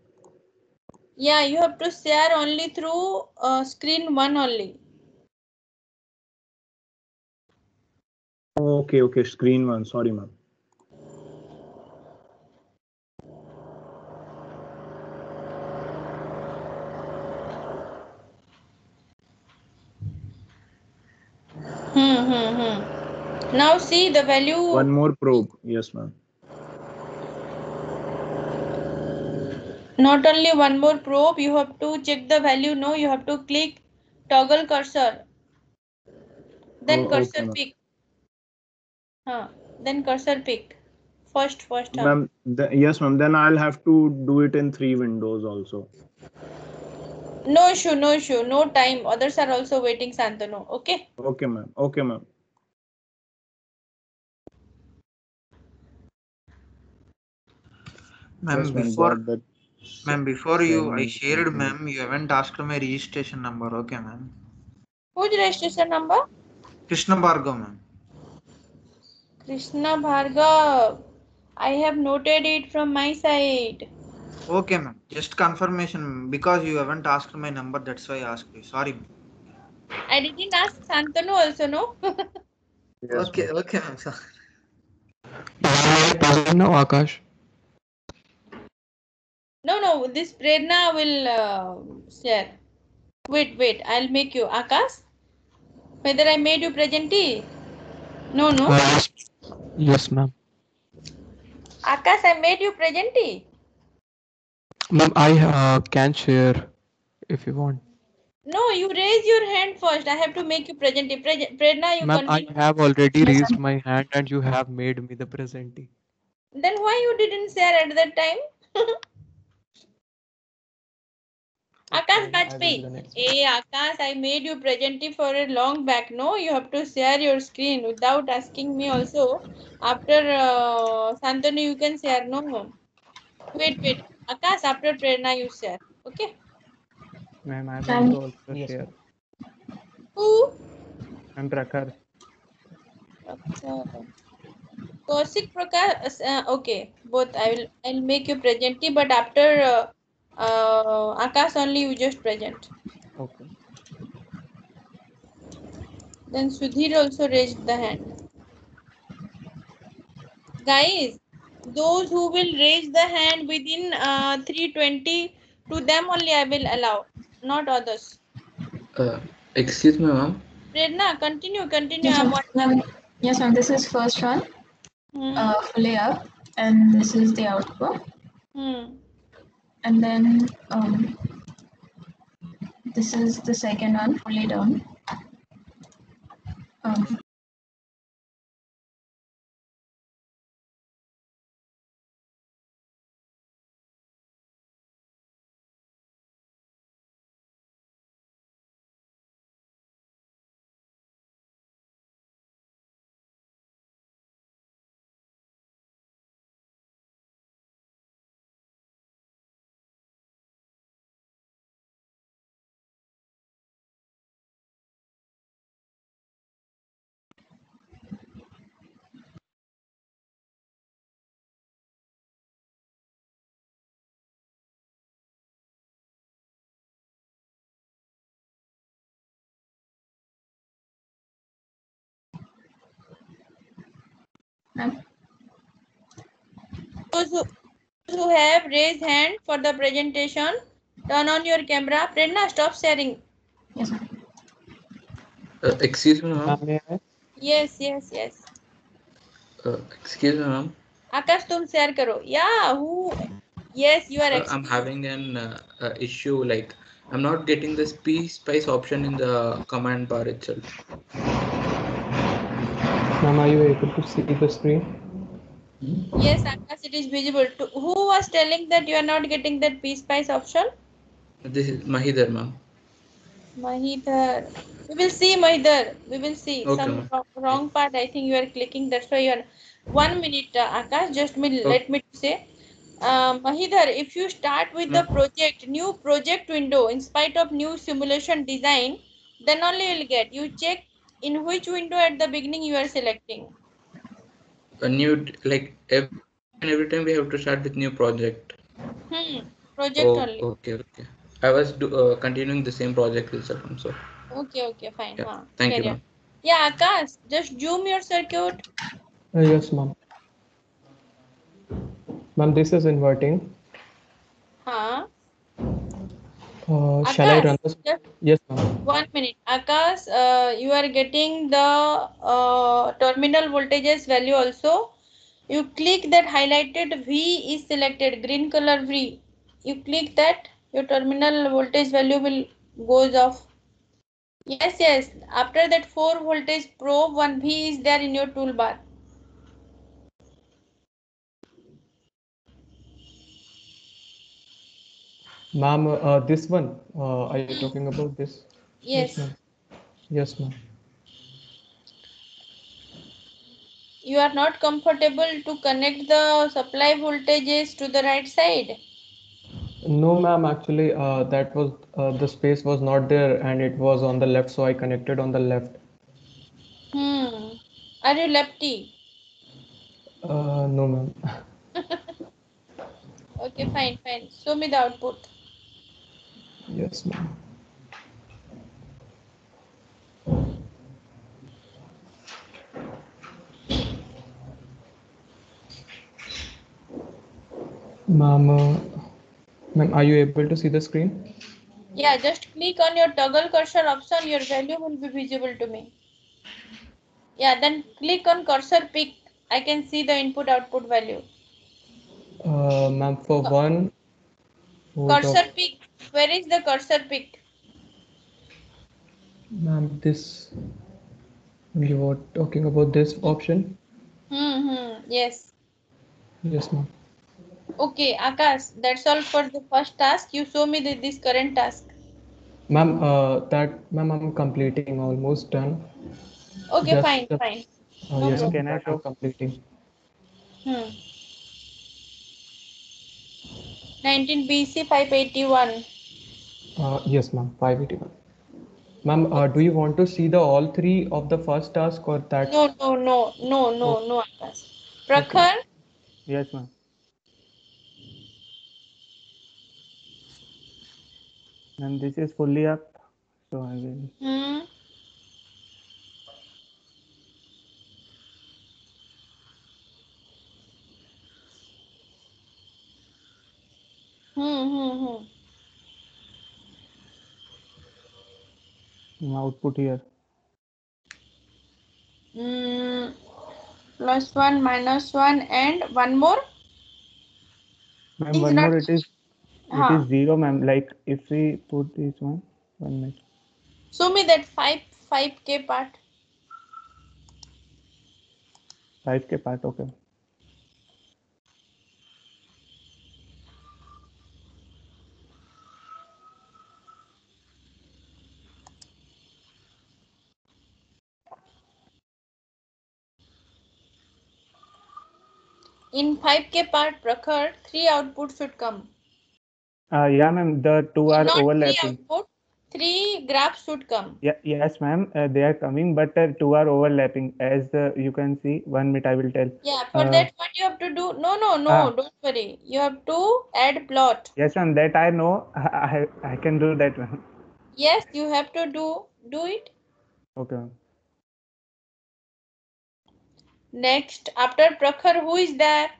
Yeah, you have to share only through screen 1 only. Okay. Screen 1. Sorry, ma'am. Now see the value. One more probe. Yes, ma'am. Not only one more probe, you have to check the value. No, you have to click toggle cursor. Then cursor Okay, pick. Then cursor pick. First. ma'am. Yes, ma'am. Then I'll have to do it in 3 windows also. No issue. No time. Others are also waiting, Santanu. Okay. Okay, ma'am. Okay, ma'am. Ma'am, before I shared, ma'am, you haven't asked my registration number. Okay, ma'am. Whose registration number? Krishna Bhargav, ma'am. Krishna Bhargav. I have noted it from my side. Okay, ma'am. Just confirmation because you haven't asked my number. That's why I asked you. Sorry, ma'am. I didn't ask Santanu also, no? Yes, okay, ma'am. Sorry. No, Akash. No. This Prerna will share. Wait. I'll make you. Akash? Whether I made you presentee? No. Yes, ma'am. Akash, I made you presentee. Ma'am, I can share if you want. No, you raise your hand first. I have to make you presentee. Prerna, you Ma'am, I continue. have already raised my hand and you have made me the presentee. Then why you didn't share at that time? Akash, catch me. Hey, Akash, I made you presentee for a long back. No, you have to share your screen without asking me also. After Santanu, you can share. No. Wait. Akash, after Prerna, you share. Okay. Ma'am, I want to also share. Who? I'm Prakhar. Kaushik Prakash. Okay. Both. I'll make you presentee, but after Akash only you just present. Okay. Then Sudhir also raised the hand. Guys, those who will raise the hand within 320, to them only I will allow, not others. Excuse me, ma'am. Prerna, continue. Yes, ma'am. This is first one, fully up, and this is the output. And then this is the second one, fully down. Those who have raised hand for the presentation, turn on your camera. Prerna, stop sharing. Yes, ma'am. Excuse me, ma'am. Yes. Excuse me, ma'am. Akash, तुम share करो. Yeah, who? Yes, you are I'm having an issue. Like, I'm not getting the spice option in the command bar itself. Ma'am, are you able to see the screen? Yes, Akash, it is visible. Who was telling that you are not getting that PSpice option? This is Mahidhar, ma'am. Mahidhar. We will see, Mahidhar. We will see. Okay, Some wrong part, I think you are clicking. That's why you are. 1 minute, Akash. Just let me say. Mahidhar, if you start with the new project window, in spite of new simulation design, then only you will get. You check in which window at the beginning you are selecting. A new, like, every time we have to start with new project. Project only. Okay. I was continuing the same project itself. I'm sorry. Okay, fine. Yeah. Thank you, ma'am. Yeah, Akash, just zoom your circuit. Yes, ma'am. Ma'am, this is inverting. Shall I run Akash, this? just Yes, ma'am. 1 minute. Akash, you are getting the terminal voltages value also. You click that highlighted V is selected, green color V. You click that, your terminal voltage value will goes off. Yes, yes. After that 4 voltage probe, one V is there in your toolbar. Ma'am, this one, are you talking about this? Yes. ma'am. Yes, ma'am. You are not comfortable to connect the supply voltages to the right side. No, ma'am, actually, that was the space was not there and it was on the left, so I connected on the left. Are you lefty? No, ma'am. Okay, fine, fine. Show me the output. Yes, ma'am. Ma'am, ma'am, are you able to see the screen? Yeah, just click on your toggle cursor option. Your value will be visible to me. Yeah, then click on cursor pick. I can see the input output value. Ma'am, for one volt of, Cursor pick. Where is the cursor pick? ma'am, this, you were talking about this option? Yes. Yes, ma'am. Okay, Akash, that's all for the first task. You show me this current task. Ma'am, ma'am, I'm completing, almost done. Okay, fine, fine. No Yes, problem. ma'am, that I'm completing. 19 BC 581. Yes, ma'am, 581. Ma'am, do you want to see the all three of the first task or that? No, Akash. Prakhar, Yes, ma'am. And this is fully up, so I will. Output here. +1, -1, and one more. Ma'am, one more. It is 0, ma'am. Like if we put this one minute. Show me that 5K part. 5K part, okay. In 5K part, Prakhar, 3 outputs should come. Yeah, ma'am. The two are Not overlapping. 3 output, 3 graphs should come. Yeah, yes, ma'am. They are coming, but two are overlapping. As you can see, 1 minute I will tell. Yeah, for that what you have to do? No, don't worry. You have to add plot. Yes, ma'am. That I know. I can do that, ma'am. Yes, you have to do it. Okay, ma'am. Next, after Prakhar, who is there?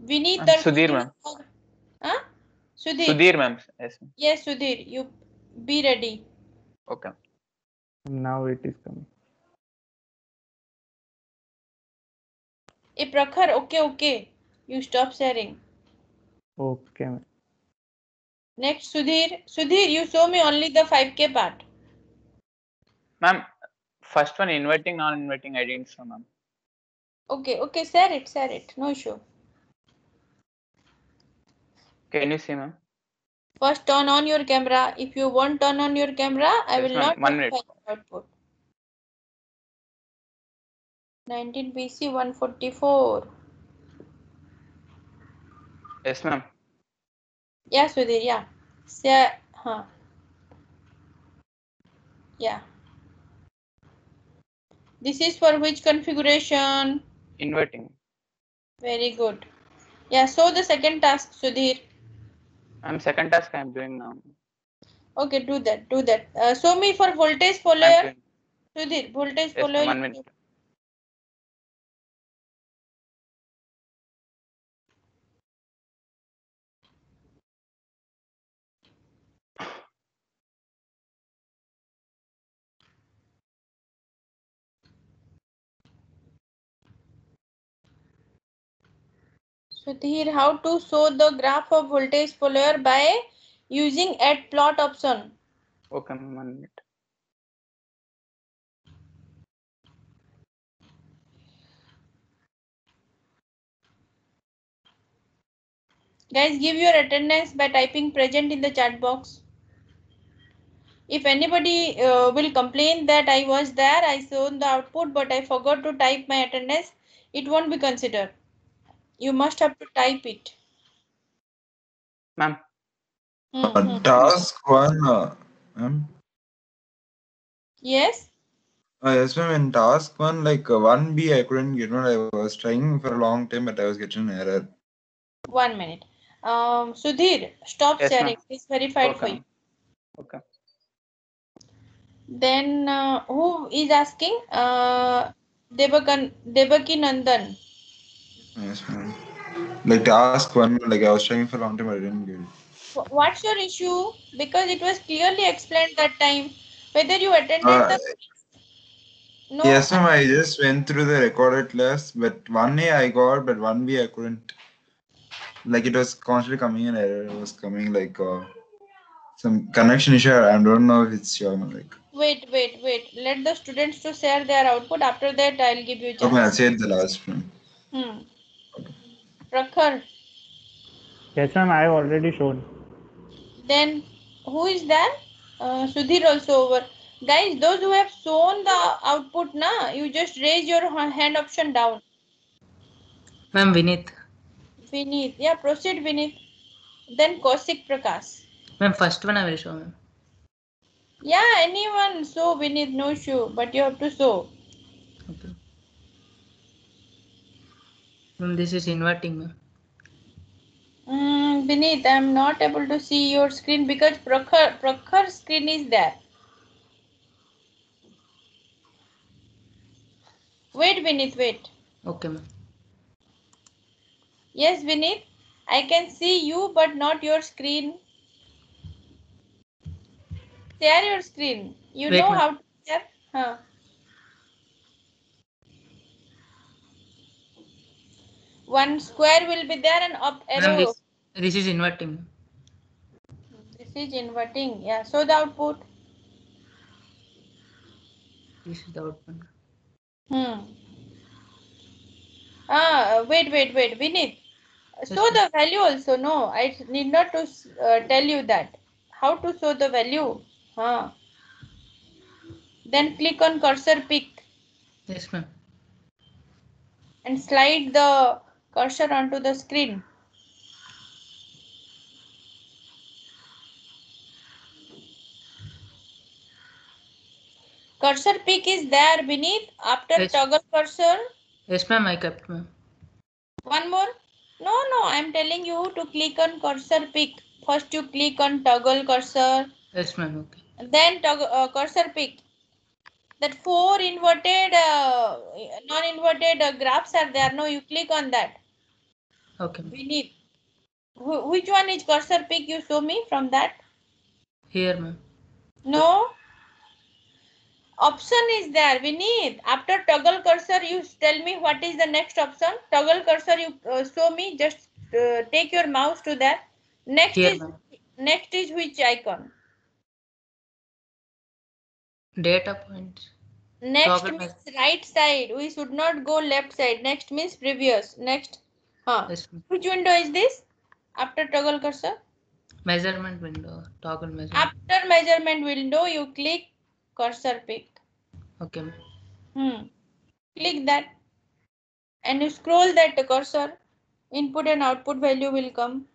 Vineet or Sudhir, ma'am. Huh? Sudhir. Sudhir, ma'am. Yes. Yes, Sudhir. You be ready. Okay. Now it is coming. Hey, Prakhar, okay. You stop sharing. Okay, ma'am. Next, Sudhir. Sudhir, you show me only the 5K part. Ma'am, first one inverting, non-inverting, I didn't show, ma'am. Okay, share it. No issue. Can you see, ma'am? First, turn on your camera. If you won't turn on your camera, I will not 1 minute. output. 19 BC 144. Yes, ma'am. Yeah, Sudhir, yeah. Yeah. This is for which configuration? Inverting. Very good. Yeah, so the second task, Sudhir. Second task I am doing now. Okay, do that. Show me for voltage follower. Sudhir, voltage follower. 1 minute. Sudhir, how to show the graph of voltage follower by using add plot option? Okay, 1 minute. Guys, give your attendance by typing present in the chat box. If anybody will complain that I was there, I saw the output, but I forgot to type my attendance, it won't be considered. You must have to type it. Ma'am. Task 1. Ma'am. Yes? Yes, ma'am. In task 1, like 1B, I couldn't get one. I was trying for a long time, but I was getting an error. 1 minute. Sudhir, stop Yes, sharing. ma'am. It's verified Okay, for you. Okay. Then who is asking? Devaki Nandan. Yes, ma'am. Like task 1, like I was trying for a long time, I didn't get it. What's your issue? Because it was clearly explained that time. Whether you attended the... No. Yes, ma'am. I just went through the recorded class, but 1A I got, but 1B I couldn't. Like it was constantly coming in error. It was coming like some connection issue. I don't know if it's your like. Wait. Let the students to share their output. After that, I'll give you a Okay, I'll chance. say it the last one. Prakhar. Yes, ma'am. I have already shown. Then who is there? Sudhir also over. Guys, those who have shown the output, na, you just raise your hand option down. Ma'am, Vinith. Vinith. Yeah, proceed, Vinith. Then Kausik Prakash. Ma'am, first one I will show, ma'am. Yeah, anyone show, Vinith, no issue, but you have to show. Okay. Ma'am, this is inverting, ma'am. Vinith, I am not able to see your screen because Prakhar's screen is there. Wait, Vinith, wait. Okay, ma'am. Yes, Vinith, I can see you but not your screen. Share your screen. You Wait, know ma'am. how to share? Huh. One square will be there and up arrow. Ma'am, this is inverting. This is inverting. Yeah. So the output. This is the output. Wait. Vinith. Yes, Show the value also. No, I need not to tell you that. How to show the value? Then click on cursor pick. Yes, ma'am. And slide the cursor onto the screen. Cursor pick is there beneath after Yes. toggle cursor. Yes, ma'am. I kept, ma'am. One more. No, I'm telling you to click on cursor pick. First you click on toggle cursor. Yes, ma'am. Okay. Then toggle cursor pick. That 4 inverted, non-inverted graphs are there. No, you click on that. Okay. Beneath. Which one is cursor pick? You show me from that. Here, ma'am. No. Option is there beneath. After toggle cursor, you tell me what is the next option. Toggle cursor, you show me. Just take your mouse to that. Next Here, is which icon? Data points. Next Toggle means right side. We should not go left side. Next means previous. Next. Yes, Which window is this? After toggle cursor? Measurement window. Toggle measurement. After measurement window, you click cursor pick. Okay, ma'am. Click that. And you scroll that cursor. Input and output value will come.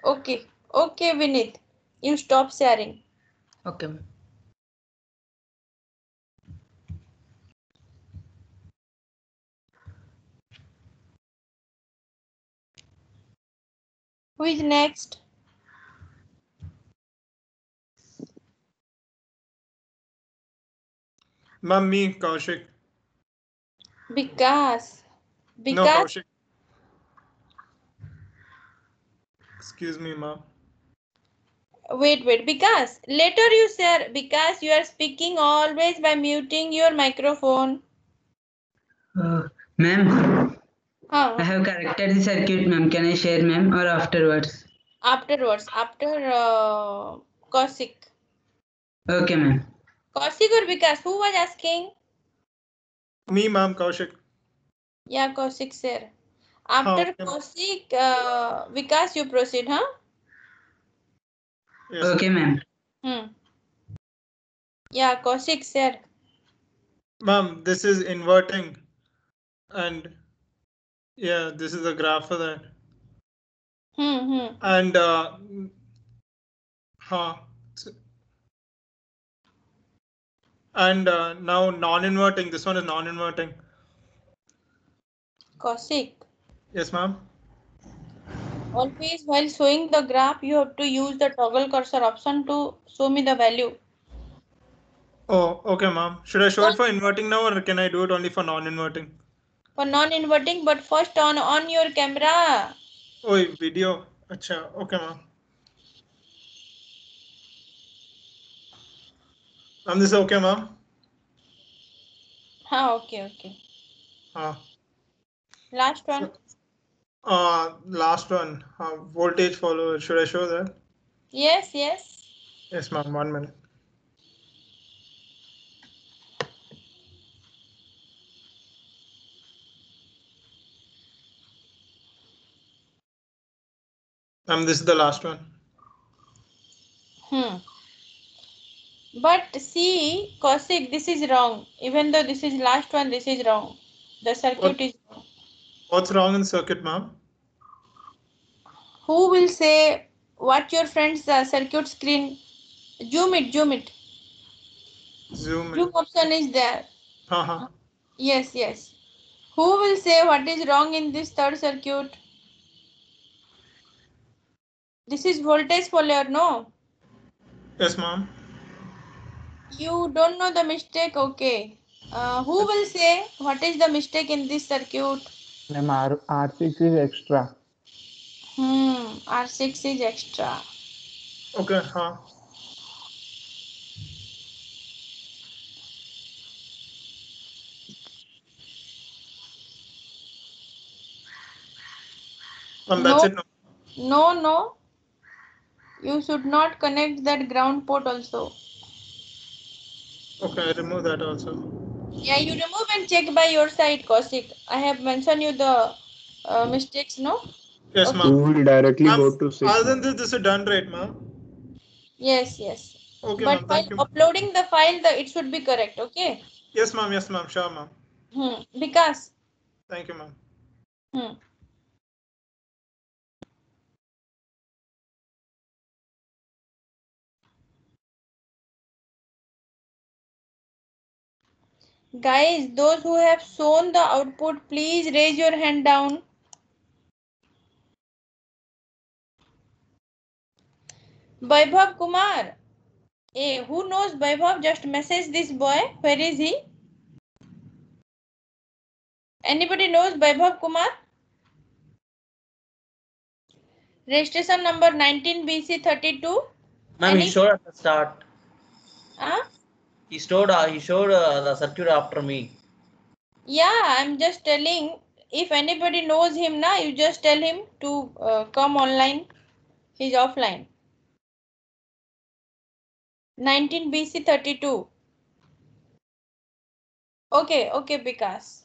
Okay, Vinith. You stop sharing. Okay, ma'am. Who is next? Ma'am, me, Kaushik. Vikas. No, Kaushik. Excuse me, ma'am. Wait. Vikas, later you share. Vikas, you are speaking always by muting your microphone. Ma'am. I have corrected the circuit, ma'am. Can I share, ma'am, or afterwards? Afterwards, after Kaushik. Okay, ma'am. Kaushik or Vikas? Who was asking? Me, ma'am, Kaushik. Yeah, Kaushik, sir. After Kaushik, Vikas, you proceed, huh? Yes. Okay, ma'am. Yeah, Kaushik, sir. Ma'am, this is inverting. And yeah, this is the graph for that. And and now non-inverting. This one is non-inverting. Kaushik. Yes, ma'am. Always while showing the graph, you have to use the toggle cursor option to show me the value. Oh, okay, ma'am. Should I show it for inverting now, or can I do it only for non-inverting? For non-inverting, but first on your camera. Oh, video. Acha. Okay, ma'am. Ma'am, this is okay, ma'am? Okay. Last one. Last one. Voltage follower. Should I show that? Yes. Yes, ma'am. 1 minute. This is the last one. But see, Kaushik, this is wrong. Even though this is last one, this is wrong. The circuit is wrong. What's wrong in circuit, ma'am? Who will say what your friend's circuit screen? Zoom it. Zoom option is there. Yes. Who will say what is wrong in this third circuit? This is voltage follower, no? Yes, ma'am. You don't know the mistake, okay. Who will say what is the mistake in this circuit? Ma'am, R6 is extra. R6 is extra. Okay, that's it. No. You should not connect that ground port also. Okay, I remove that also. Yeah, you remove and check by your side, Kaushik. I have mentioned you the mistakes, no? Yes, Okay. ma'am. You will directly go to 6. Other than this is done right, ma'am. Yes. Okay, but ma'am. while Thank you. uploading the file, it should be correct, okay? Yes, ma'am. Sure, ma'am. Vikas. Thank you, ma'am. Guys, those who have shown the output, please raise your hand down. Vaibhav Kumar. Hey, who knows Vaibhav? Just message this boy. Where is he? Anybody knows Vaibhav Kumar? Registration number 19BC32. Ma'am, he showed at the start. He showed the circuit after me. Yeah, I'm just telling. If anybody knows him now, you just tell him to come online. He's offline. 19BC32. Okay, Vikas.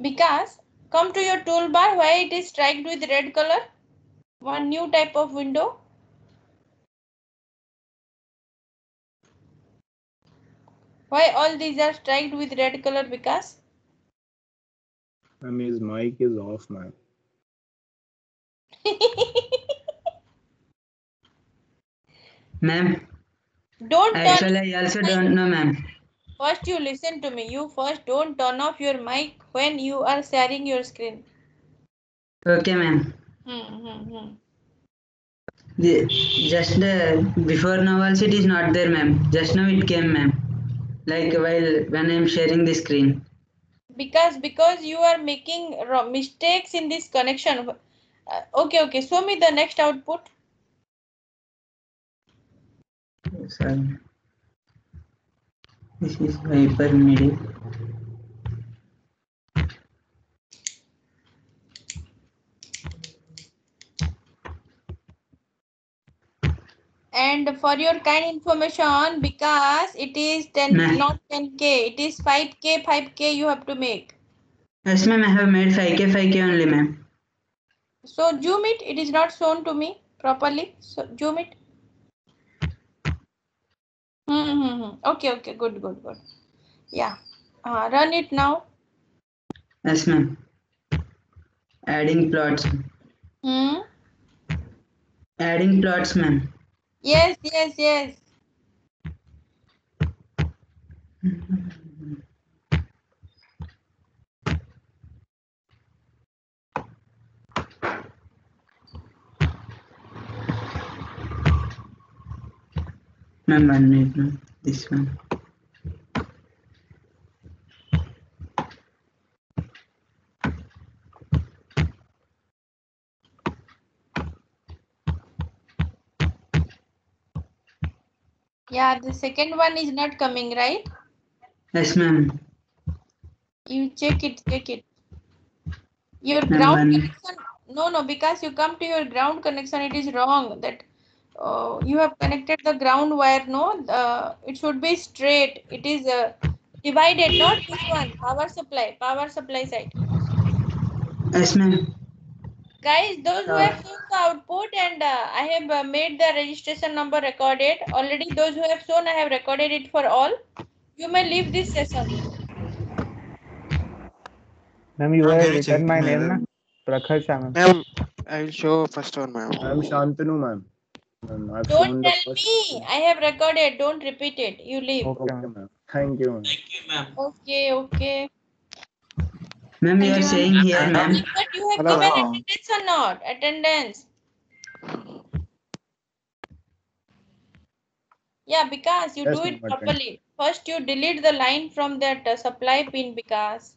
Vikas, come to your toolbar. Why it is striked with red color? One new type of window. Why all these are striked with red color, Vikas? His mic is off, man. Ma'am. Don't Actually, I also don't know, ma'am. First, you listen to me. You first don't turn off your mic when you are sharing your screen. Okay, ma'am. Just before now also it is not there, ma'am. Just now it came, ma'am. Like when I am sharing the screen. Because you are making mistakes in this connection. Okay. Show me the next output. Sorry. This is hypermedia. And for your kind information, because it is 10, not 10K, it is 5K you have to make. Yes, ma'am, I have made 5K only, ma'am. So zoom it is not shown to me properly. So zoom it. Okay, good. Yeah. Run it now. Yes, ma'am. Adding plots. Adding plots, ma'am. Yes. Ma'am, 1 minute, ma'am. This one. Yeah, the second one is not coming, right? Yes, ma'am. You check it. Your ground connection. No, because you come to your ground connection, it is wrong. That you have connected the ground wire. No, it should be straight. It is divided, not this one. Power supply side. Yes, ma'am. Guys, those who have shown the output and I have made the registration number recorded. Already those who have shown, I have recorded it for all. You may leave this session. Ma'am, you have written my name, na? Prakhar Shah, ma'am. Ma'am, I will show first one, ma'am. I'm Shantanu, ma'am. I've Don't shown tell the first. me. I have recorded. Don't repeat it. You leave. Okay, ma'am. Thank you, ma'am. Okay. Ma'am, you are saying here, ma'am. But you have given attendance or not? Attendance. Yeah, because you Yes, do it ma'am, properly. First, you delete the line from that supply pin because.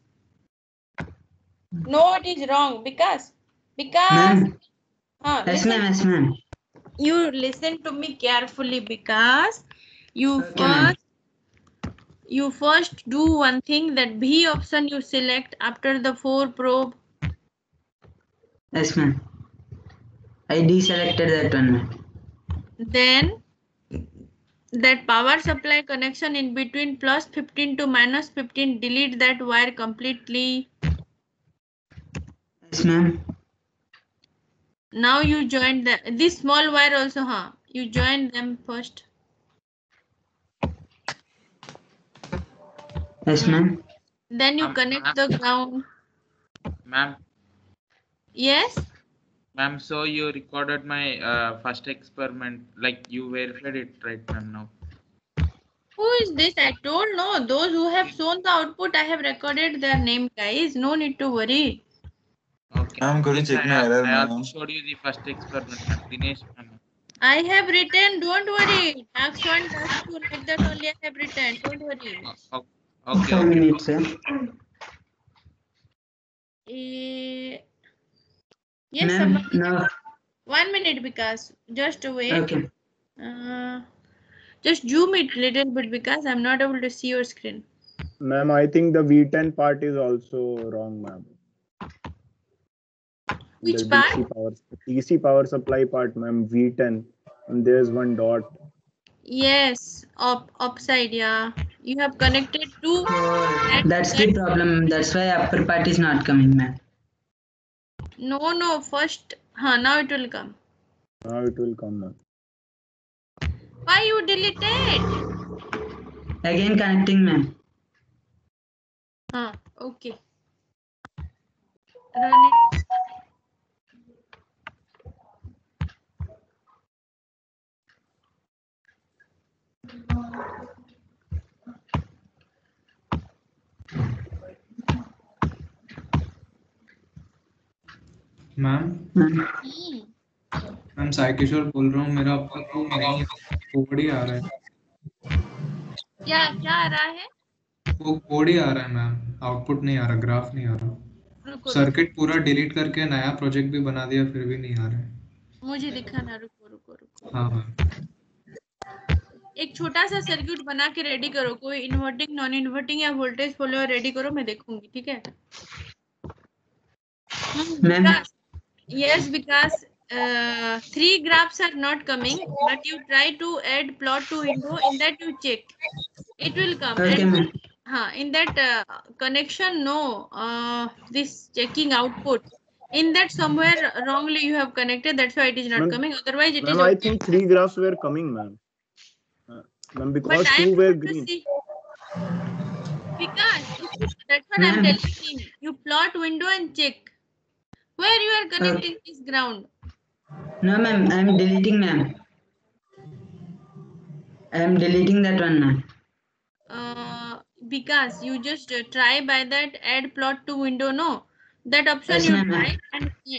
No, it is wrong because. Ma'am. Yes, Listen. ma'am. Yes, ma'am. You listen to me carefully because you first do one thing, that B option you select after the 4 probe. Yes, ma'am. I deselected that one, ma'am. Then that power supply connection in between plus 15 to minus 15, delete that wire completely. Yes, ma'am. Now you join this small wire also, you join them first. Yes, ma'am. Then you connect the ground. Ma'am. Yes? Ma'am, so you recorded my first experiment, like you verified it, right, ma'am, now? Who is this? I don't know. Those who have shown the output, I have recorded their name, guys. No need to worry. Okay. I'm going to check my error, I ma'am. also showed you the first experiment, ma'am. Dinesh, ma'am. I have written, don't worry. Task 1, task 2, like that only I have written. Don't worry. Okay. 5 minutes, sir. Yes, ma'am, no. 1 minute because just wait. Okay. Just zoom it little bit because I'm not able to see your screen. Ma'am, I think the V10 part is also wrong, ma'am. Which the part? DC power supply part, ma'am, V10. And there's one dot. Yes, upside, yeah. You have connected to. That's the problem. That's why upper part is not coming, ma'am. No. First, now it will come. Now it will come, ma'am. Why you deleted? Again connecting, ma'am. Okay. Run it. Ma'am? Ma'am Sai Kishore बोल रहा हूँ, मेरा अब तक वो नहीं code ही आ रहा है। क्या क्या आ रहा है? वो कोड ही आ रहा है मैम, आउटपुट नहीं आ रहा, ग्राफ नहीं आ रहा। रुको सर्किट पूरा डिलीट करके नया प्रोजेक्ट भी बना दिया, फिर भी नहीं आ रहा है। मुझे दिखाना, रुको रुको रुको। हाँ मैम। एक छोटा सा सर्किट बना के रेडी करो, कोई इन्वर्टिंग नॉन इन्वर्टिंग या वोल्टेज फॉलोअर रेडी करो, मैं देखूंगी, ठीक है? Ma'am Yes, because 3 graphs are not coming, but you try to add plot to window. In that you check, it will come. Okay, and in that connection, no, this checking output. In that somewhere wrongly you have connected. That's why it is not coming. Otherwise, it is. Ma'am, I think 3 graphs were coming, ma'am. Ma'am, because 2 were green. Because that's what I'm telling him. You plot window and check where you are connecting this ground. No, ma'am, I am deleting, ma'am. I am deleting that one, ma'am. Because you just try by that add plot to window, no? That option Yes, you ma'am. try,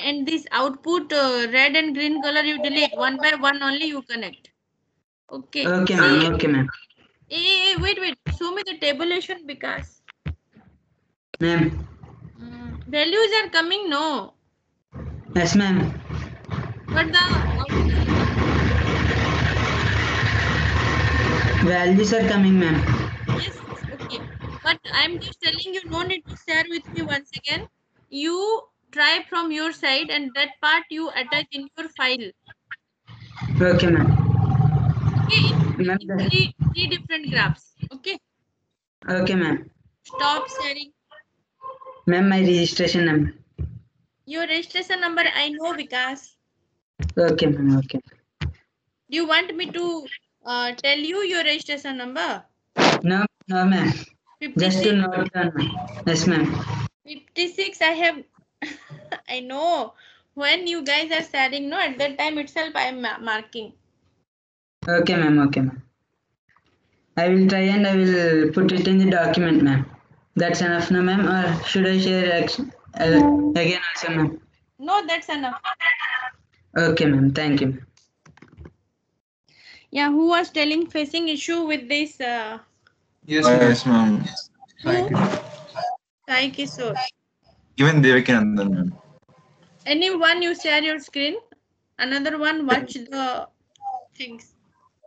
and this output red and green color you delete. One by one only you connect. Okay. Okay, ma'am. Okay, ma'am. Hey, wait. Show me the tabulation, because Ma'am. Values are coming, no? Yes, ma'am. But the values are coming, ma'am. Yes, okay. But I'm just telling you, no need to share with me once again. You try from your side, and that part you attach in your file. Okay, ma'am. Okay, three different graphs. Okay. Okay, ma'am. Stop sharing. Ma'am, my registration number. Your registration number I know, because. Okay, ma'am. Okay. Do you want me to tell you your registration number? No, ma'am. Just to note down, ma'am. Yes, ma'am. 56. I have. I know. When you guys are sharing, no, at that time itself I am marking. Okay, ma'am. Okay, ma'am. I will try and I will put it in the document, ma'am. That's enough, no, ma'am? Or should I share again also, ma'am? No, that's enough. Okay, ma'am. Thank you. Yeah, who was facing issue with this? Yes, ma'am. Sai Kishore. Even Devakinandan, ma'am. Anyone, you share your screen. Another one, watch the things.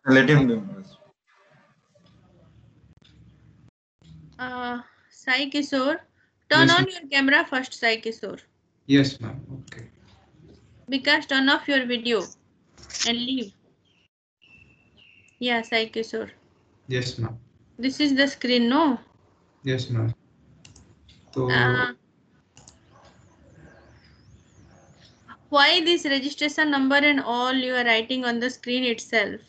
Let him do. Sai Kishore, turn on your camera first, Sai Kishore. Yes, ma'am. Okay. Because turn off your video and leave. Yeah, Sai Kishore. Yes, ma'am. This is the screen, no? Yes, ma'am. So, why this registration number and all you are writing on the screen itself?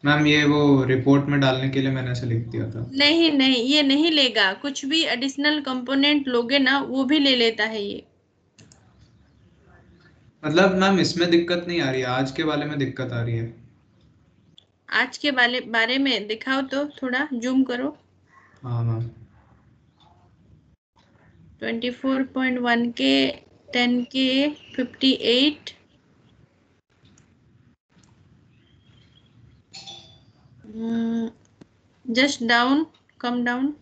Ma'am ये वो report में डालने के लिए मैंने ऐसे लिख दिया था। नहीं, ये नहीं लेगा। कुछ भी एडिशनल कंपोनेंट लोगे ना, वो भी ले लेता है ये। मतलब मैम इसमें दिक्कत नहीं आ रही है, आज के वाले में दिक्कत आ रही है। आज के बारे में दिखाओ तो, थोड़ा जूम करो। हाँ मैम। 24.1 के 10 के 58 just down, come down.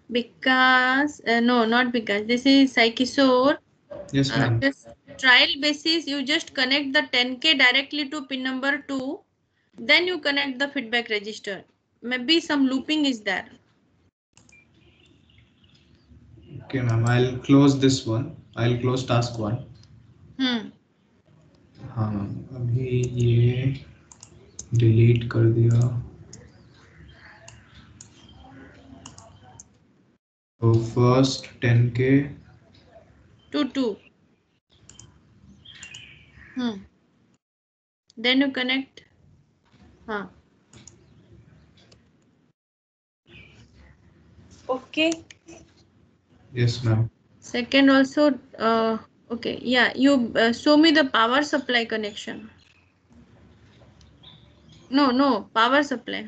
Because no, not because this is Sai Kishore. Yes, ma'am. This trial basis, you just connect the 10K directly to pin number 2, then you connect the feedback register. Maybe some looping is there. Okay, ma'am. I'll close this one. I'll close task 1. हाँ ma'am, अभी ये delete कर दिया। तो first 10K to 2. Then you connect. Okay. Yes, ma'am. Second also, okay, yeah, you show me the power supply connection. No, power supply,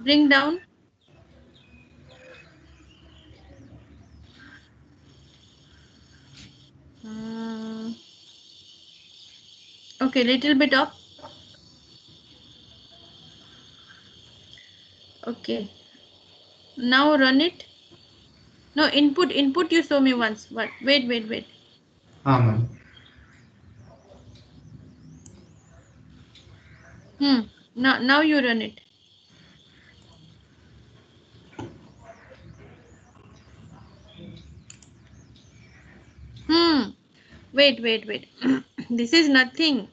Bring down. Okay, little bit up. Okay. Now run it. No, input you show me once. But wait. ma'am. Now you run it. Wait. This is nothing.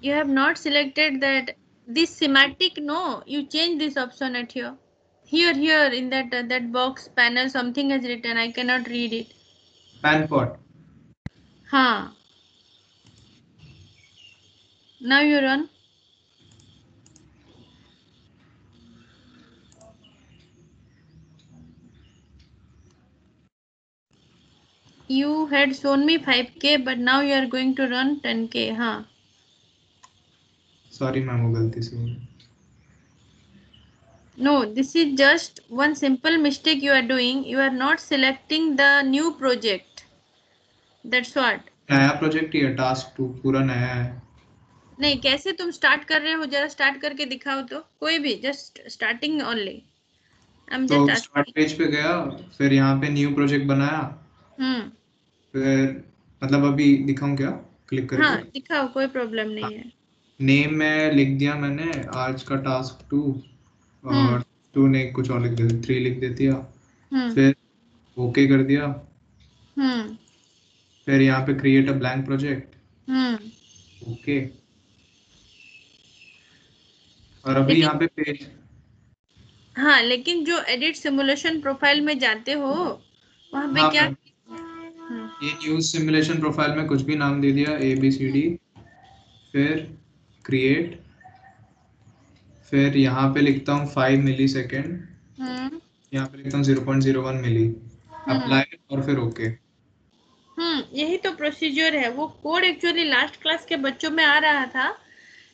You have not selected that. This semantic, no. You change this option at here. Here in that box panel something has written. I cannot read it. Panpot. Now you run. You had shown me 5K, but now you are going to run 10K, Sorry, ma'am, गलती से. No, this is just one simple mistake you are doing. You are not selecting the new project. That's what. नया project ही है, task 2 पूरा नया है. नहीं, कैसे तुम स्टार्ट कर रहे हो? जरा स्टार्ट करके दिखाओ तो. कोई भी, जस्ट स्टार्टिंग ओनली. तो स्टार्ट पेज पे गया, फिर यहाँ पे न्यू प्रोजेक्ट बनाया. फिर मतलब अभी दिखाऊं क्या? क्लिक करके. हाँ, दिखाओ, कोई प्रॉब्लम नहीं है. नेम में लिख दिया मैंने आज का टास्क 2 और 2 ने कुछ और लिख दिया, 3 लिख देती है. फिर ओके कर दिया. फिर यहाँ पे create a blank project. Okay. और अभी यहाँ पे पेज. हाँ, लेकिन जो एडिट सिमुलेशन प्रोफाइल में जाते हो वहाँ पे क्या? ये न्यूज सिमुलेशन प्रोफाइल में कुछ भी नाम दे दिया, ABCD. फिर क्रिएट. फिर यहाँ पे लिखता हूँ 5 मिलीसेकेंड. यहाँ पे लिखता हूँ 0.01 मिली. अप्लाई और फिर ओके. यही तो प्रोसीजर है. वो कोड एक्चुअली लास्ट क्लास के बच्चों में आ रहा था,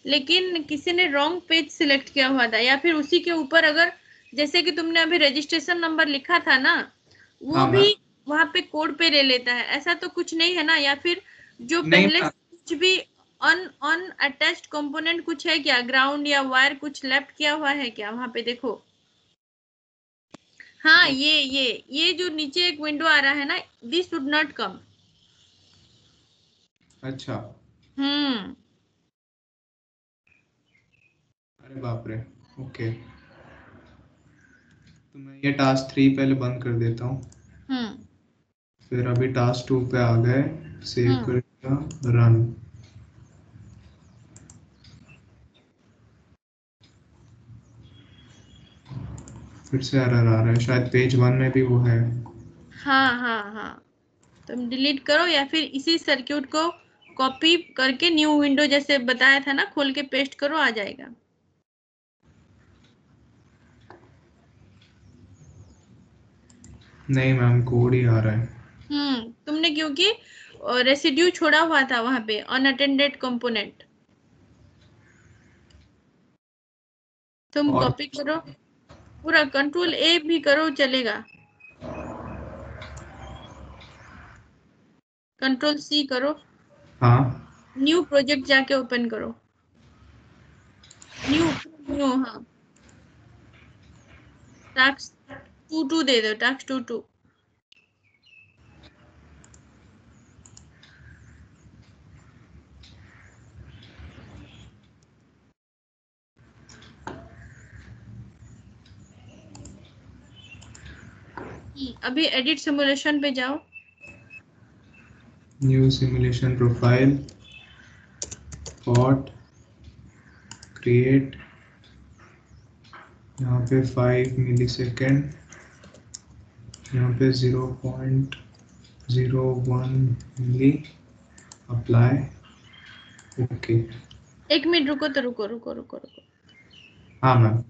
लेकिन किसी ने रॉन्ग पेज सिलेक्ट किया हुआ था, या फिर उसी के ऊपर अगर जैसे कि तुमने अभी रजिस्ट्रेशन नंबर लिखा था ना, वो भी वहां पे कोड पे ले लेता है. ऐसा तो कुछ नहीं है ना? या फिर जो पहले कुछ भी ऑन अटैच्ड कंपोनेंट कुछ है क्या? ग्राउंड या वायर कुछ लेफ्ट किया हुआ है क्या? वहां पे देखो. हाँ, ये जो नीचे एक विंडो आ रहा है ना, दिस शुड नॉट कम. अच्छा. अरे बाप रे. ओके. तो मैं ये टास्क 3 पहले बंद कर देता हूँ. फिर अभी टास्क 2 पे आ गए. सेव कर दिया, रन. फिर से एरर आ रहा है. शायद पेज 1 में भी वो है. हाँ. तुम डिलीट करो या फिर इसी सर्किट को कॉपी करके न्यू विंडो जैसे बताया था ना, खोल के पेस्ट करो, आ जाएगा. नहीं मैम, कोड ही आ रहा है. तुमने क्योंकि रेसिड्यू छोड़ा हुआ था वहां पे, अनअटेंडेड कंपोनेंट. तुम कॉपी करो पूरा, Ctrl+A भी करो चलेगा. Ctrl+C करो. न्यू प्रोजेक्ट जाके ओपन करो. न्यू हाँ. टास्क 2 दे दो. टास्क 2. अभी एडिट सिमुलेशन पे जाओ. New simulation profile, pot, create. यहाँ पे 5 मिलीसेकेंड. यहाँ पे 0.01 मिली. अप्लाई. ओके. एक मिनट रुको तो रुको. हाँ मैम.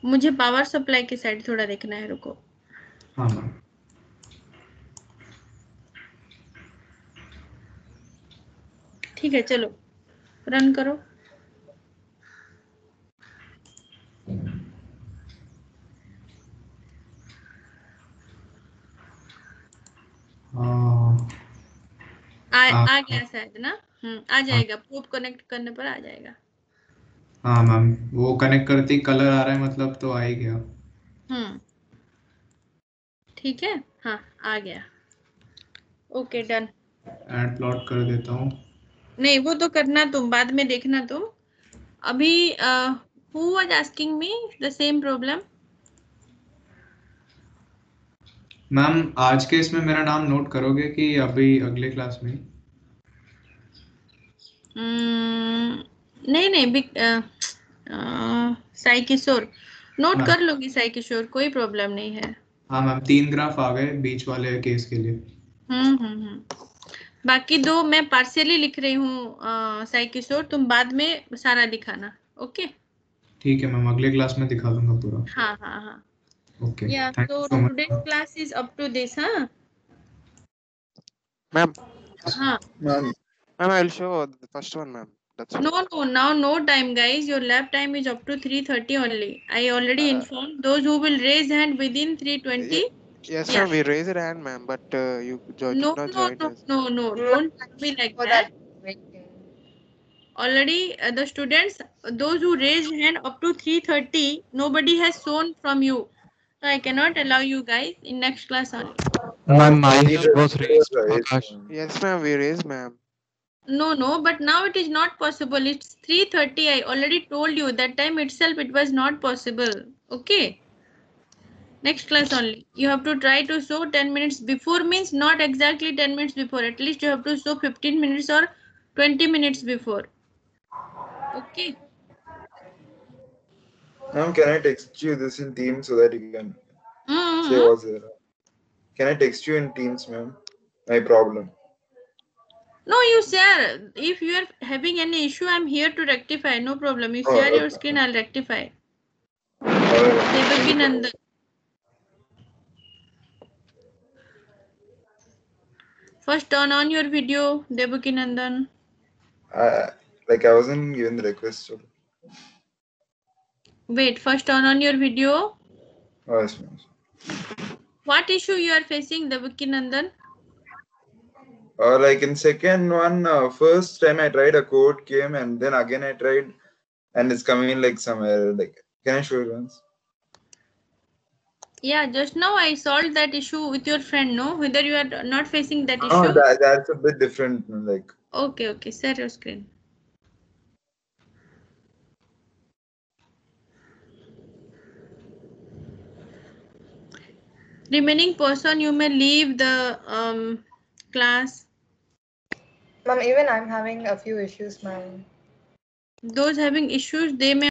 मुझे पावर सप्लाई की साइड थोड़ा देखना है, रुको. हाँ मैम. ठीक है, चलो रन करो। आ गया शायद ना। आ जाएगा, प्रूफ कनेक्ट करने पर आ जाएगा। हाँ मैम, वो कनेक्ट करती कलर आ रहा है मतलब, तो आ ही गया। ठीक है, हाँ आ गया। Okay done. ऐड प्लॉट कर देता हूँ। नहीं वो तो करना तुम, बाद में देखना तुम। अभी who was asking me the same problem? Ma'am आज के इसमें मेरा नाम नोट करोगे कि अभी अगले क्लास में? नहीं साई किशोर नोट कर लोगी। साई किशोर कोई प्रॉब्लम नहीं है। हाँ मैम, 3 ग्राफ आ गए बीच वाले केस के लिए। बाकी 2 मैं पार्शियली लिख रही हूँ साई किशोर, तुम बाद में सारा दिखाना। ओके ठीक है मैम, अगले क्लास में दिखा दूंगा पूरा। हाँ ओके, या तो today's class is up to this, हाँ Ma'am. हाँ Ma'am, I will show the first one, ma'am. That's it. No, now no time guys, your lab time is up to 3:30 only. I already informed those who will raise hand within 3:20. Yes, ma'am, we raised a hand, ma'am, but you did not join us. No, don't be like that. Already the students, those who raised hand up to 3:30, nobody has shown from you, so I cannot allow you guys in next class only. Ma'am, my hand was raised. Akash. Yes, ma'am, we raised, ma'am. No, but now it is not possible. It's 3:30. I already told you that time itself it was not possible. Okay. Next class only. You have to try to show 10 minutes before, means not exactly 10 minutes before. At least you have to show 15 minutes or 20 minutes before. Okay. Ma'am, can I text you this in Teams so that you can say what's there? Can I text you in Teams, ma'am? My problem. No, you share. If you are having any issue, I'm here to rectify. No problem. You share your screen, I'll rectify. Devakinandan. First turn on your video, Devakinandan. Like I wasn't given the request. So. Wait, first turn on your video. Oh, yes, ma'am. What issue you are facing, Devakinandan? Like in second one, first time I tried a code came and then again I tried and it's coming in like some error. Like, can I show you once? Yeah, just now I solved that issue with your friend, no? Whether you are not facing that issue? Oh, that's a bit different. Like. Okay, share your screen. Remaining person, you may leave the class. Ma'am, even I'm having a few issues, ma'am. Those having issues, they may